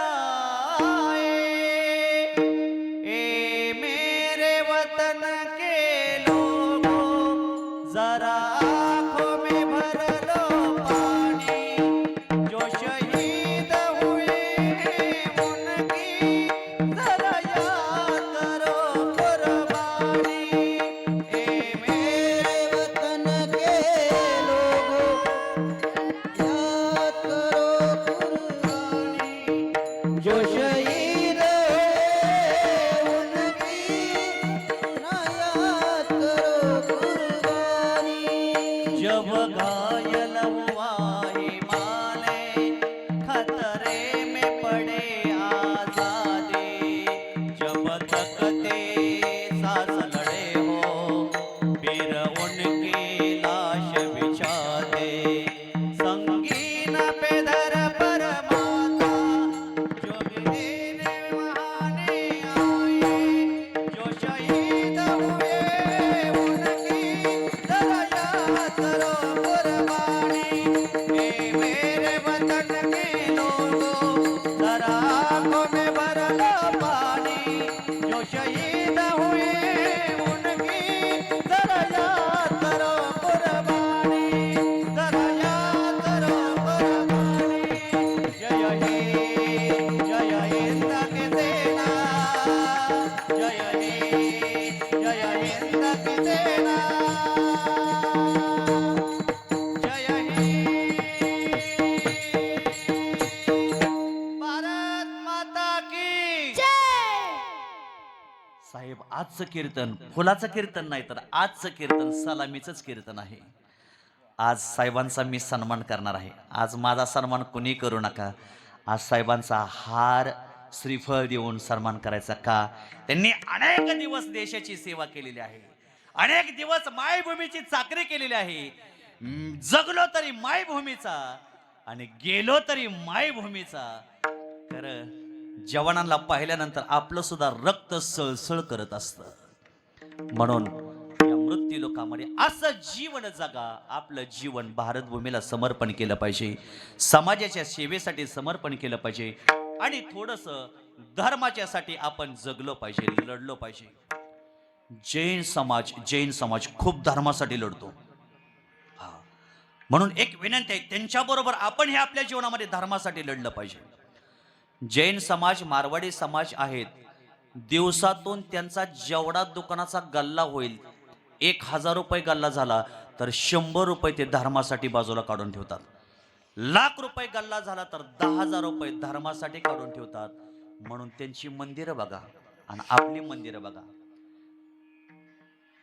आए, ए मेरे वतन के लोगों, घायल हुआ हिमालय, खतरे में पड़े आजादी, जब तक ते सांस लड़े हो, फिर उनकी लाश बिछा दे। संगीन पे धर पर माता, जो भी देने वहाने आए, जो शहीद हुए उनकी जरा याद करो कुर्बानी। ए मेरे वतन के लोगों, जरा आंखों में भर लो पानी, जो शहीद हुए उनकी जरा याद करो कुर्बानी, जरा याद करो कुर्बानी। जय हिंद की सेना, जय हिंद की सेना, जय हिंद। भारत माता की साहेब, आजचं कीर्तन फुलाचं कीर्तन नाही तर आजचं कीर्तन सलामीचंच कीर्तन आहे. आज साहेबांचा मी सन्मान करणार आहे. आज माझा सन्मान कुणी करू नका. आज साहेबांचा हार श्रीफळ देऊन सन्मान करायचा. का? त्यांनी अनेक दिवस देशाची सेवा केलेली आहे, अनेक दिवस मायभूमीची चाकरी केलेली आहे. जगलो तरी मायभूमीचा आणि गेलो तरी मायभूमीचा. खरं जवानांना पाहिल्यानंतर आपलं सुद्धा रक्त सळसळ करत असतं. म्हणून या मृत्यू लोकांमध्ये असं जीवन जगा. आपलं जीवन भारतभूमीला समर्पण केलं पाहिजे, समाजाच्या सेवेसाठी समर्पण केलं पाहिजे आणि थोडंसं धर्माच्यासाठी आपण जगलो पाहिजे, लढलो पाहिजे. जैन समाज खूप धर्मासाठी लढतो. हा, म्हणून एक विनंती आहे, त्यांच्याबरोबर आपण हे आपल्या जीवनामध्ये धर्मासाठी लढलं पाहिजे. जैन समाज, मारवाडी समाज आहेत. दिवसातून त्यांचा जेवढा दुकानाचा गल्ला होईल, 1000 रुपये गल्ला झाला तर 100 रुपये ते धर्मासाठी बाजूला काढून ठेवतात. लाख रुपये गल्ला झाला तर 10,000 रुपये धर्मासाठी काढून ठेवतात. म्हणून त्यांची मंदिरं बघा आणि आपली मंदिरं बघा,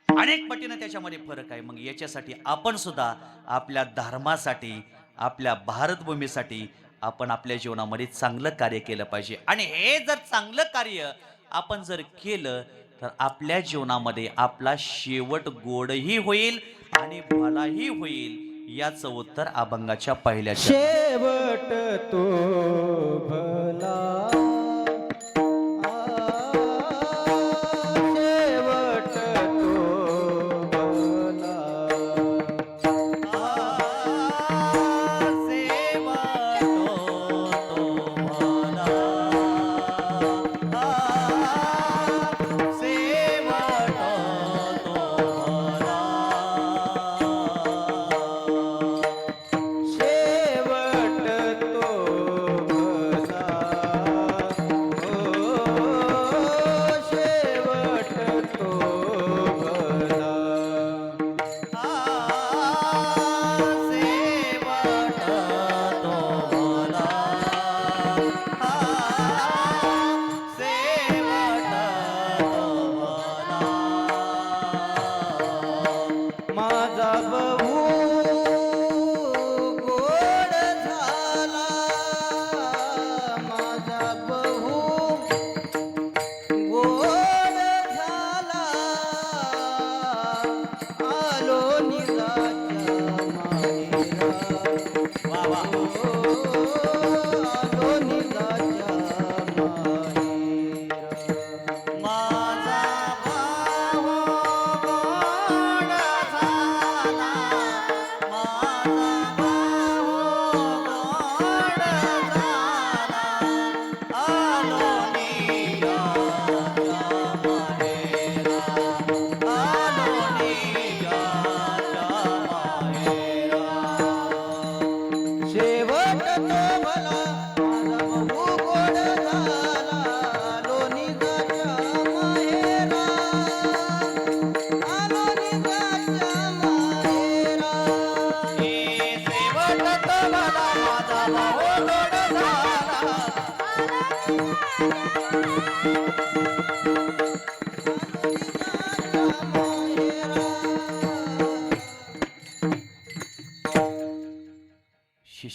अनेक पटीनं त्याच्यामध्ये फरक आहे. मग याच्यासाठी आपण सुद्धा आपल्या धर्मासाठी, आपल्या भारतभूमीसाठी आपण आपल्या जीवनामध्ये चांगलं कार्य केलं पाहिजे. आणि हे जर चांगलं कार्य आपण जर केलं तर आपल्या जीवनामध्ये आपला शेवट गोडही होईल आणि भलाही होईल. याचं उत्तर अभंगाच्या पहिल्या शेवट तो भला, शेवट तो भला, शेवट तो भला,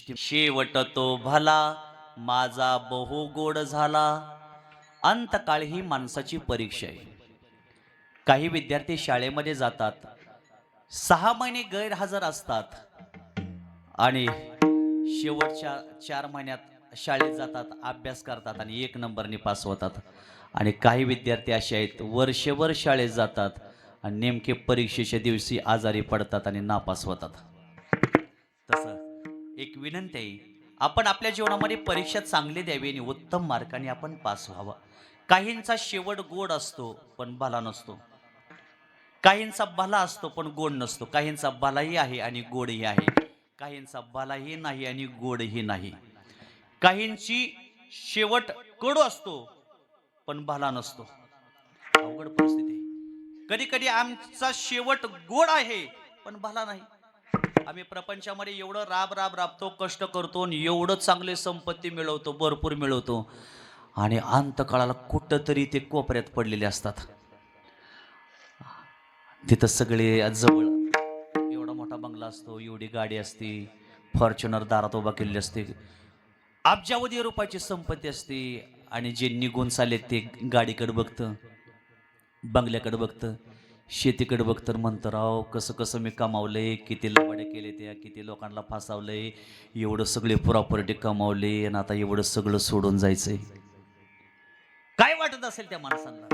शेवट तो भला माझा बहु गोड झाला. अंतकाळ ही माणसाची परीक्षा आहे. काही विद्यार्थी शाळेमध्ये जातात, 6 महिने गैरहजर असतात आणि शेवटच्या 4 महिन्यात शाळेत जातात, अभ्यास करतात आणि 1 नंबरने पास होतात. आणि काही विद्यार्थी असे आहेत, वर्षभर शाळेत जातात आणि नेमके परीक्षेच्या दिवशी आजारी पडतात आणि नापास होतात. तसं एक विनंती आहे, आपण आपल्या जीवनामध्ये परीक्षा चांगली द्यावी आणि उत्तम मार्काने आपण पास व्हावं. काहींचा शेवट गोड असतो पण भला नसतो. काहींचा भला असतो पण गोड नसतो. काहींचा भलाही आहे आणि गोडही आहे. काहींचा भलाही नाही आणि गोडही नाही. काहींची शेवट कडू असतो पण भला नसतो. अवघड परिस्थिती आहे. कधी कधी आमचा शेवट गोड आहे पण भला नाही. आम्ही प्रपंचामध्ये एवढं राबतो, कष्ट करतो आणि एवढं चांगले संपत्ती मिळवतो, भरपूर मिळवतो आणि अंतकाळाला कुठंतरी ते कोपऱ्यात पडलेले असतात. तिथं सगळे जवळ एवढा मोठा बंगला असतो, एवढी गाडी असते, फॉर्च्युनर दारात उभा केलेली असते, अब्जावधी रुपयाची संपत्ती असते आणि जे निघून चालले ते गाडीकडे बघतं, बंगल्याकडे बघतं, शेतीकडे बघतं, म्हणतं राव कसं कसं मी कमावलंय, किती लवाड्या केले त्या, किती लोकांना फासावलंय, एवढं सगळे प्रॉपर्टी कमावले आणि आता एवढं सगळं सोडून जायचंय. काय वाटत असेल त्या माणसांना,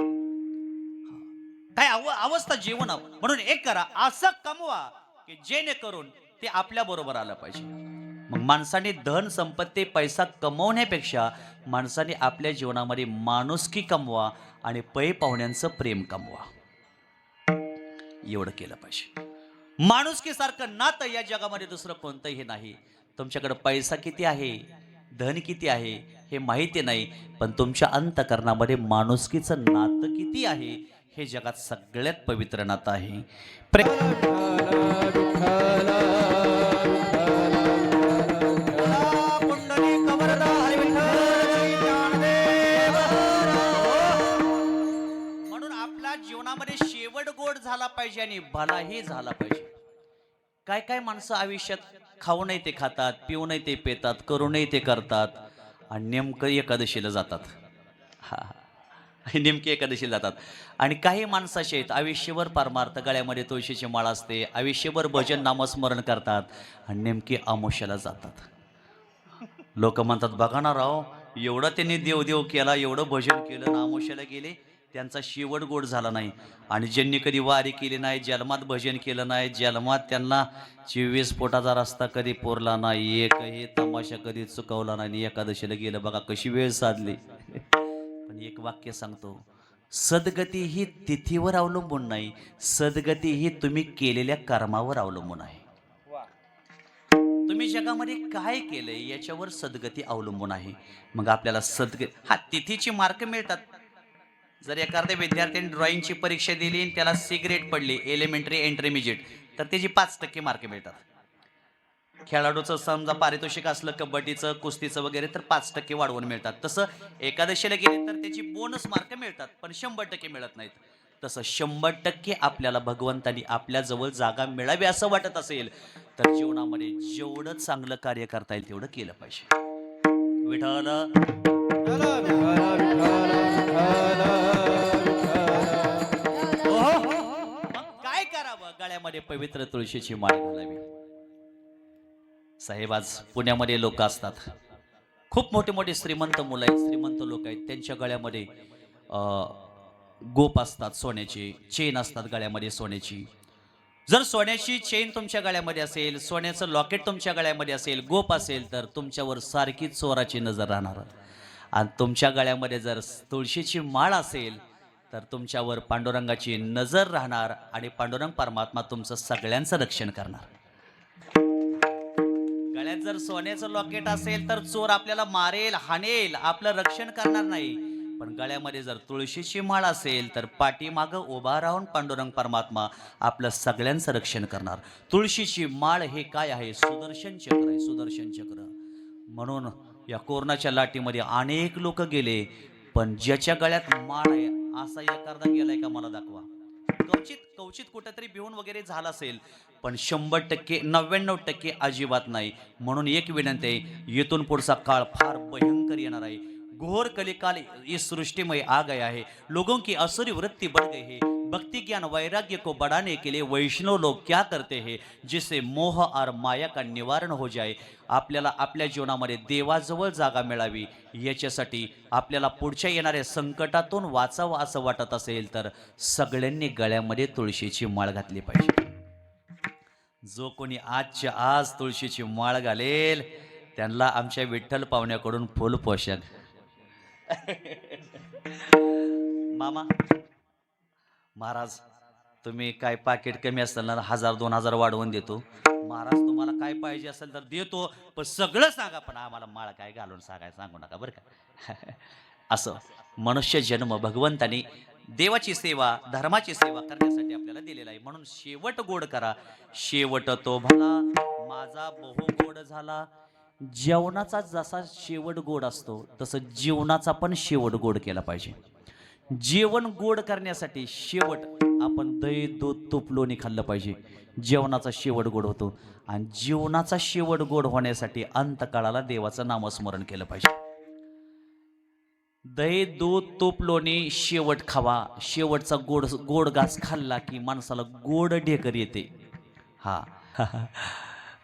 काय अवस्था जीवन. म्हणून एक करा, असं कमवा की जेणेकरून ते आपल्या बरोबर आलं पाहिजे. मग माणसाने धन संपत्ती पैसा कमवण्यापेक्षा माणसाने आपल्या जीवनामध्ये माणुसकी कमवा आणि पै पाहुण्यांचं प्रेम कमवा. एवढं केलं पाहिजे. माणुसकी सारखं नातं या जगामध्ये दुसरं कोणतंही नाही. तुमच्याकडे पैसा किती आहे, धन किती आहे हे माहिती नाही, पण तुमच्या अंतकरणामध्ये माणुसकीचं नातं किती आहे हे जगात सगळ्यात पवित्र नातं आहे. म्हणून आपल्या जीवनामध्ये शेवट गोड झाला पाहिजे आणि भलाही झाला पाहिजे. काय काय माणसं आयुष्यात खाऊनही ते खातात, पिऊनही ते पेतात, करूनही ते करतात आणि नेमकं एकादशीला जातात. नेमकी एकादशीला जातात. आणि काही माणसं असे आहेत, आयुष्यभर पारमार्थ, गळ्यामध्ये तुळशीची माळ असते, आयुष्यभर भजन नामस्मरण करतात आणि नेमकी अमावस्याला जातात. लोक म्हणतात बघा ना राव, एवढं त्यांनी देवदेव केला, एवढं भजन केलं ना, अमावस्याला गेले, त्यांचा शेवट गोड झाला नाही. आणि ज्यांनी कधी वारी केली नाही, जन्मात भजन केलं नाही, जन्मात त्यांना 24 फुटाचा रस्ता कधी पुरला नाही, एकही तमाशा कधी चुकवला नाही, एकादशीला गेलं बघा कशी वेळ साधली. पण एक वाक्य सांगतो, सद्गती ही तिथीवर अवलंबून नाही, सद्गती ही तुम्ही केलेल्या कर्मावर अवलंबून आहे. तुम्ही जगामध्ये काय केलंय याच्यावर सद्गती अवलंबून आहे. मग आपल्याला तिथीची मार्क मिळतात. जर एखाद्या विद्यार्थ्यांनी ड्रॉइंगची परीक्षा दिली आणि त्याला सिगरेट पडली, एलिमेंटरी इंटरमिजिएट, तर त्याची 5% मार्क मिळतात. खेळाडूचं समजा पारितोषिक असलं कबड्डीचं, कुस्तीचं वगैरे, तर 5% वाढवून मिळतात. तसं एकादशीला गेले तर त्याची बोनस मार्क मिळतात, पण 100% मिळत नाहीत. तसं 100% आपल्याला भगवंतानी आपल्या जवळ जागा मिळावी असं वाटत असेल तर जीवनामध्ये जेवढं चांगलं कार्य करता येईल तेवढं केलं पाहिजे. विठ्ठल काय करावं, गळ्यामध्ये पवित्र तुळशीची माळ घालावी. साहेब, आज पुण्यामध्ये लोक असतात, खूप मोठे मोठे श्रीमंत मुलं आहेत, श्रीमंत लोक आहेत, त्यांच्या गळ्यामध्ये गोप असतात, सोन्याची चेन असतात गळ्यामध्ये सोन्याची. जर सोन्याची चेन तुमच्या गळ्यामध्ये असेल, सोन्याचं लॉकेट तुमच्या गळ्यामध्ये असेल, गोप असेल, तर तुमच्यावर सारखी चोराची नजर राहणार. आणि तुमच्या गळ्यामध्ये जर तुळशीची माळ असेल तर तुमच्यावर पांडुरंगाची नजर राहणार आणि पांडुरंग परमात्मा तुमचं सगळ्यांचं रक्षण करणार. गळ्यात जर सोन्याचं लॉकेट असेल तर चोर आपल्याला मारेल, हाणेल, आपलं रक्षण करणार नाही. पण गळ्यामध्ये जर तुळशीची माळ असेल तर पाठीमागं उभा राहून पांडुरंग परमात्मा आपलं सगळ्यांचं रक्षण करणार. तुळशीची माळ हे काय आहे? सुदर्शन चक्र आहे, सुदर्शन चक्र. म्हणून या कोरोनाच्या लाटीमध्ये अनेक लोक गेले, पण ज्याच्या गळ्यात माळ आहे असा एखादा गेलाय का मला दाखवा. कवचित कवचित कुठेतरी भिवून वगैरे झाला असेल, पण 100% 99% अजिबात नाही. म्हणून एक विनंती आहे, येथून पुढचा काळ फार भयंकर येणार आहे. घोर कलिकाल इस सृष्टि में आ गया है. लोगों की असुरी वृत्ति बढ़ गई है. भक्ति ज्ञान वैराग्य को बढ़ाने के लिए वैष्णव लोग क्या करते हैं, जिससे मोह और माया का निवारण हो जाए. आपल्याला आपल्या जीवनामध्ये देवाजवळ जागा मिळावी, याच्यासाठी आपल्याला पुढच्या येणाऱ्या संकटातून वाचावं असं वाटत असेल तर सगळ्यांनी गळ्यामध्ये तुळशीची माळ घातली पाहिजे. जो कोणी आजच्या आज तुळशीची माळ घालेल त्यांना आमच्या विठ्ठल पाहुण्याकडून फुल पोषक. मामा, महाराज, तुम्ही काय पाकिट कमी असेल ना 1000-2000 वाढवून देतो. महाराज तुम्हाला काय पाहिजे असेल तर देतो, पण सगळं सांगा, पण आम्हाला माळ काय घालून सांगू नका बरं का. असं मनुष्य जन्म भगवंतानी देवाची सेवा धर्माची सेवा करण्यासाठी आपल्याला दिलेला आहे. म्हणून शेवट गोड करा. शेवट तो भला माझा बहु गोड झाला. जेवणाचा जसा शेवट गोड असतो तसं जीवनाचा पण शेवट गोड केला पाहिजे. जेवण गोड करण्यासाठी शेवट आपण दही दूध तूप लोणी खाल्लं पाहिजे. जेवणाचा शेवट गोड होतो. आणि जीवनाचा शेवट गोड होण्यासाठी अंतकाळाला देवाचं नामस्मरण केलं पाहिजे. दही दूध तूप लोणी शेवट खावा. शेवटचा गोड गोड घास खाल्ला की माणसाला गोड ढेकर येते. हा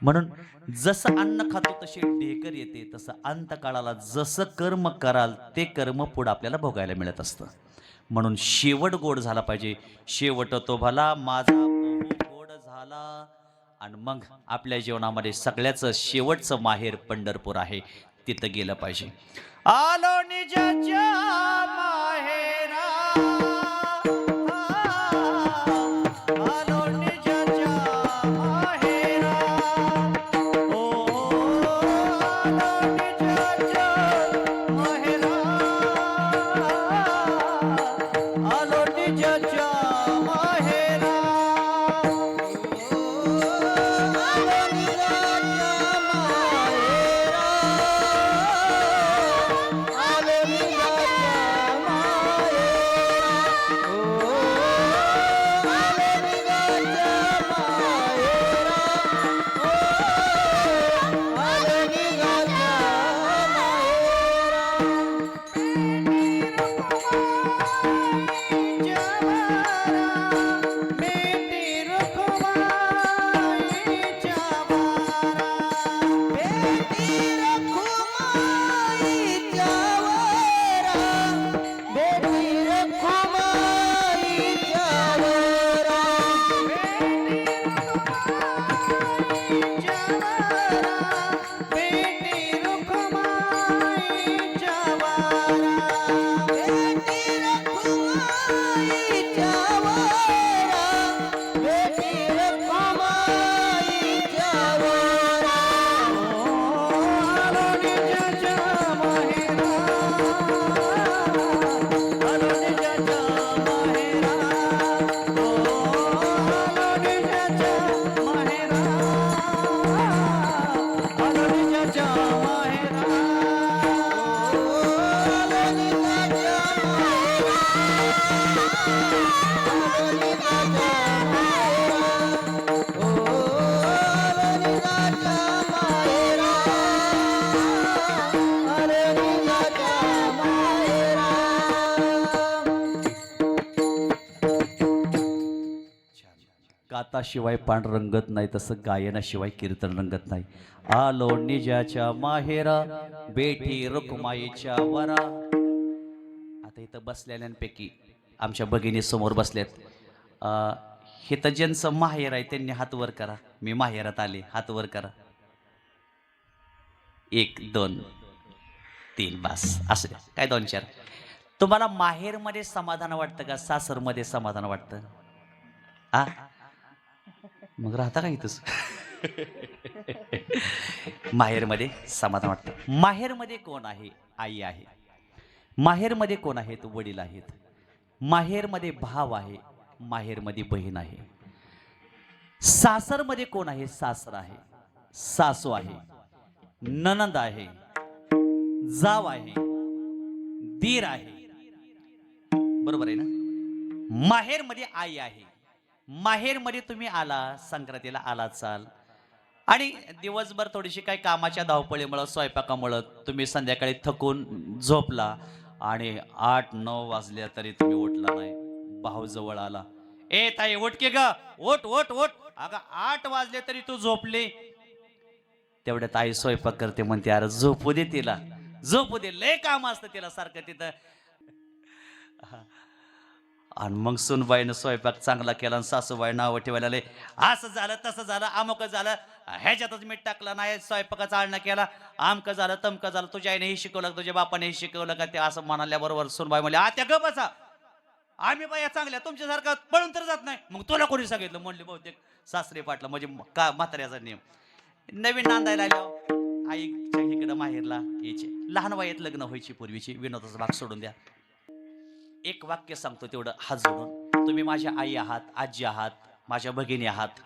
म्हणून जसं अन्न खातो तसे ढेकर येते, तसं अंतकाळाला जसं कर्म कराल ते कर्म पुढे आपल्याला भोगायला मिळत असतं. म्हणून शेवट गोड झाला पाहिजे. शेवट तो भला माझा बहु गोड झाला. आणि मग आपल्या जीवनामध्ये सगळ्याचं शेवटचं माहेर पंढरपूर आहे, तिथं गेलं पाहिजे. आलो निजाच्या माहेरा, आलो निजाच्या माहेरा, ओ आलो निजाच्या माहेरा, आलो निजाच्या माहेरा, आलो निजाच्या माहेरा, आलो निजाच्या गाताशिवाय पांढ रंगत नाही, तसं गायनाशिवाय कीर्तन रंगत नाही. आलो निजाच्या माहेरा, बेटी रुक्माईच्या वरा. आता इथं बसलेल्यांपैकी आमच्या भगिनी समोर बसल्यात. हे तर ज्यांचं माहेर आहे त्यांनी हात वर करा. मी माहेरात आले, हात वर करा. 1 2 3 बस. असं काय 2 4. तुम्हाला माहेरमध्ये समाधान वाटतं का सासरमध्ये समाधान वाटतं? आ मग राहता का इथंच? माहेरमध्ये समाधान वाटतं. माहेरमध्ये कोण आहे? आई आहे. माहेरमध्ये कोण आहेत? वडील आहेत. माहेरमध्ये भाव आहे. माहेरमध्ये बहीण आहे. सासरमध्ये कोण आहे? सासर आहे, सासू आहे, ननंद आहे, जाव आहे, दीर आहे. बरोबर आहे ना? माहेरमध्ये आई आहे. माहेरमध्ये तुम्ही आला, संक्रांतीला आला चाल आणि दिवसभर थोडीशी काही कामाच्या धावपळीमुळं, स्वयंपाकामुळं तुम्ही संध्याकाळी थकून झोपला आणि 8-9 वाजल्या तरी तुम्ही उठला नाही. भाऊ जवळ आला. "ए ताई उठ की ग, उठ उठ उठ." अगं 8 वाजले तरी तू झोपली. तेवढ्यात आई स्वयंपाक करते, म्हणते अरे झोपू दे तिला, झोपू दे, लय काम असतं तिला सारखं तिथं. आणि मग सुनबाईनं स्वयंपाक चांगला केला आणि सासूबाई नावं ठेवायला लागले, असं झालं तसं झालं अमुक झालं, ह्याच्यातच मीठ टाकलं नाही, स्वयंपाकाचा आळणा केला, आमकं झालं तमकं झालं, तुझ्या आईने हे शिकवलं, तुझ्या बापाने हे शिकवलं का? ते असं म्हणाल्याबरोबर सुनबाई म्हणले, आत्या ग बसा, आम्ही बाया चांगल्या, तुमच्यासारखं पळून तर जात नाही. मग तुला कोणी सांगितलं? म्हणले बहुतेक सासरे पाटला, म्हणजे का म्हाताऱ्याचा नियम. नवीन नांदायला आल्या आईच्या इकडं माहेरला यायचे, लहान वयात लग्न व्हायची पूर्वीची, विनोदाचा भाग सोडून द्या. एक वाक्य सांगतो तेवढं हात जोडून, तुम्ही माझ्या आई आहात, आजी आहात, माझ्या भगिनी आहात,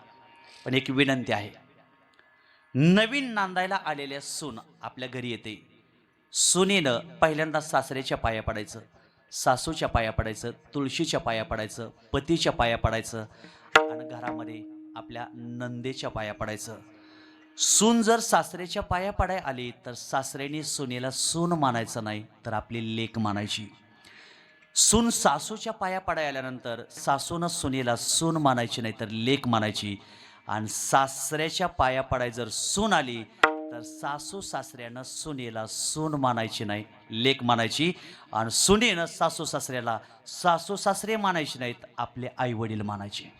पण एक विनंती आहे. नवीन नांदायला आलेल्या सून आपल्या घरी येते, सुनेनं पहिल्यांदा सासऱ्याच्या पाया पडायचं, सासूच्या पाया पडायचं, तुळशीच्या पाया पडायचं, पतीच्या पाया पडायचं आणि घरामध्ये आपल्या नंदेच्या पाया पडायचं. सून जर सासऱ्याच्या पाया पडाय आली तर सासऱ्याने सुनेला सून मानायचं नाही, तर आपली लेक मानायची. सून सासूच्या पाया पडाय आल्यानंतर सासूनं सुनेला सून मानायची नाही, तर लेक मानायची. आणि सासऱ्याच्या पाया पडाय जर सून आली तर सासू सासऱ्यानं सुनेला सून मानायची नाही, लेक मानायची. आणि सुनेनं सासू सासऱ्याला सासू सासरे मानायचे नाहीत, आपले आई वडील मानायचे.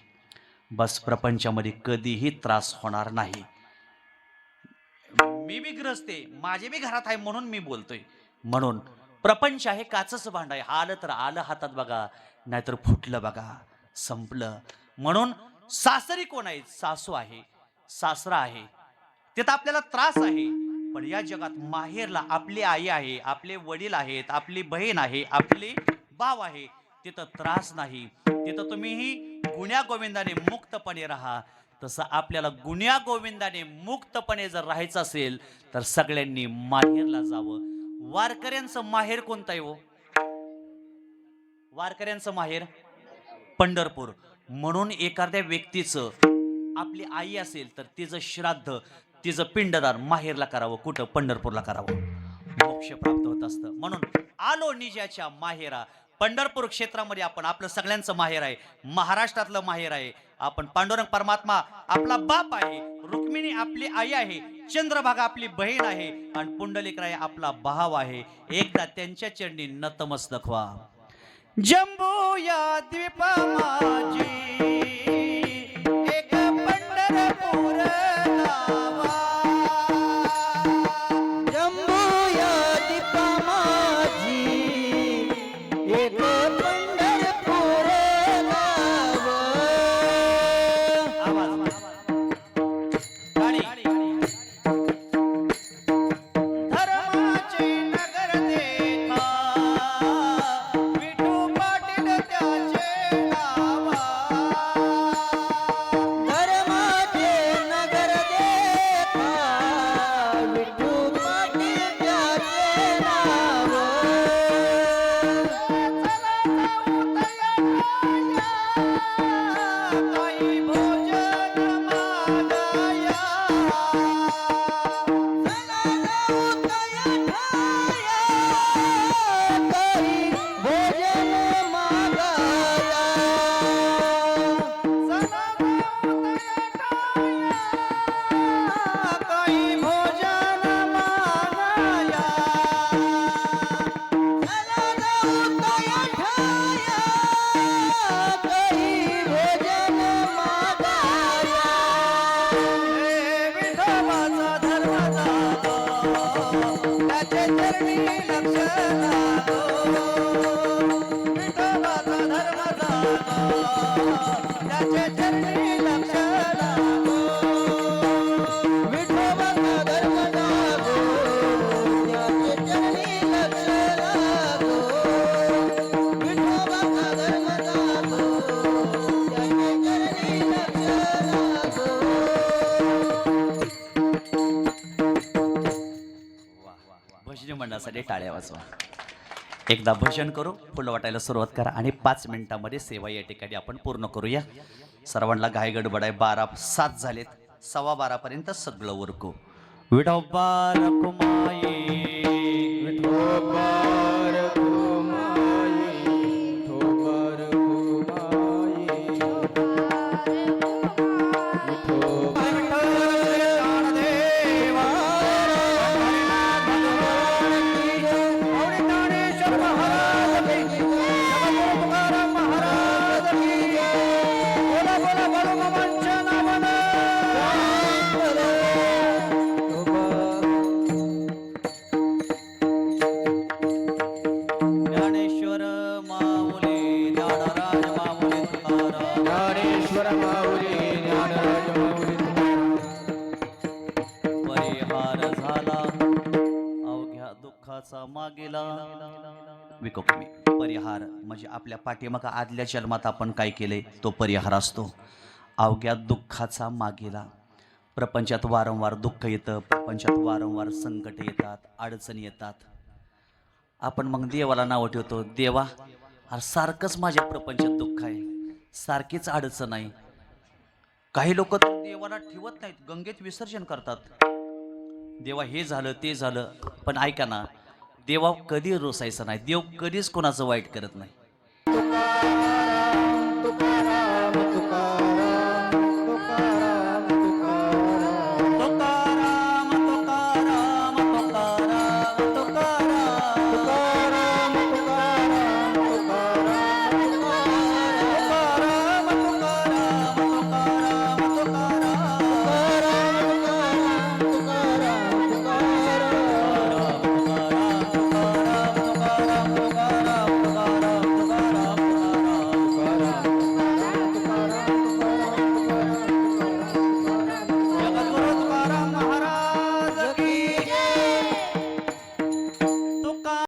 बस प्रपंचामध्ये कधीही त्रास होणार नाही. मी बी ग्रस्त आहे, माझे बी घरात आहे म्हणून मी बोलतोय. म्हणून प्रपंच आहे काचच भांड आहे, आलं तर आलं हातात बघा, नाहीतर फुटलं बघा, संपलं. म्हणून सासरी कोण आहे? सासू आहे, सासरा आहे, तिथं आपल्याला त्रास आहे. पण या जगात माहेरला आपली आई आहे, आपले वडील आहेत, आपली बहीण आहे, आपली भाव आहे, तिथं त्रास नाही. तिथं तुम्हीही गुण्या गोविंदाने मुक्तपणे राहा. तसं आपल्याला गुण्या गोविंदाने मुक्तपणे जर राहायचं असेल तर सगळ्यांनी माहेरला जावं. वारकऱ्यांचं माहेर कोणतं आहे हो? वारकऱ्यांचं माहेर पंढरपूर. म्हणून एखाद्या व्यक्तीचं आपली आई असेल तर तिचं श्राद्ध, तिचं पिंडदान माहेरला करावं. कुठं? पंढरपूरला करावं. मोक्ष प्राप्त होत असतं. म्हणून आलो निजाच्या माहेरा. पंढरपूर क्षेत्रामध्ये आपण, आपलं सगळ्यांचं माहेर आहे, महाराष्ट्रातलं माहेर आहे. आपण पांडुरंग परमात्मा आपला बाप आहे, रुक्मिणी आपली आई आहे, चंद्रभागा आपली बहीण आहे आणि पुंडलिकराय आपला भाव आहे. एकदा त्यांच्या चरणी नतमस्तक व्हा. जम्बू या द्वीपा माझी एक पंढरपूर नावा. जम्बू या दीपा माझी एक पंढरपूर गाव. आवाज गाडी. धर्माचे नगर देखा, विठू पाटील त्याचे नावा. धर्माचे नगर देखा, विठू पाटील त्याचे नाव. काही भोजन मागाया. काही भोजन मागाया. काही भोजन मागाया. हे विठोबाचा धर्म जातो, त्याचे चरणी लक्ष लागो. विठोबाचा धर्म जातो, त्याचे चरणी लक्ष लागो. विठोबाचा धर्म जागो, त्याचे चरणी लक्ष लागो. विठोबाचा धर्म जागो, त्याचे चरणी लक्ष लागो. भजनी मंडळासाठी टाळ्या वाजवा. एकदा भजन करू, फुलं वाटायला सुरुवात करा आणि 5 मिनिटांमध्ये सेवा या ठिकाणी आपण पूर्ण करूया. सर्वांना घाई गडबड आहे. 12:07 झालेत. 12:15 पर्यंत सगळं उरकू. विठोबा रखुमाई, विठोबा रखुमाई, विठोबा रखुमाई, विठोबा ज्ञानदेवा, हरिनाथ भगवान की जय. गौरी ज्ञानेश्वर महाराज की जय. जगद्गुरु तुकाराम महाराज की जय. बोला बोला बाळूमामांच्या नावानं. ज्ञानेश्वर माऊली, ज्ञानराज माऊली तुकाराम. ज्ञानेश्वर माऊली, ज्ञानराज माऊली तुकाराम. परिहार झाला अवघ्या दुःखाचा मागेला. विकोपमी परिहार म्हणजे आपल्या पाठीमागं आदल्या जन्मात आपण काय केले तो परिहार असतो. अवघ्या दुःखाचा मागेला. प्रपंचात वारंवार दुःख येतं, प्रपंचात वारंवार संकट येतात, अडचणी येतात. आपण मग देवाला नावं ठेवतो, देवा अरे सारखंच माझ्या प्रपंचात दुःख आहे, सारखीच अडचण आहे. काही लोक तर देवाला ठेवत नाहीत, गंगेत विसर्जन करतात. देवा हे झालं ते झालं. पण ऐका ना, देवा कधी रोसायचं नाही. देव कधीच कोणाचं वाईट करत नाही.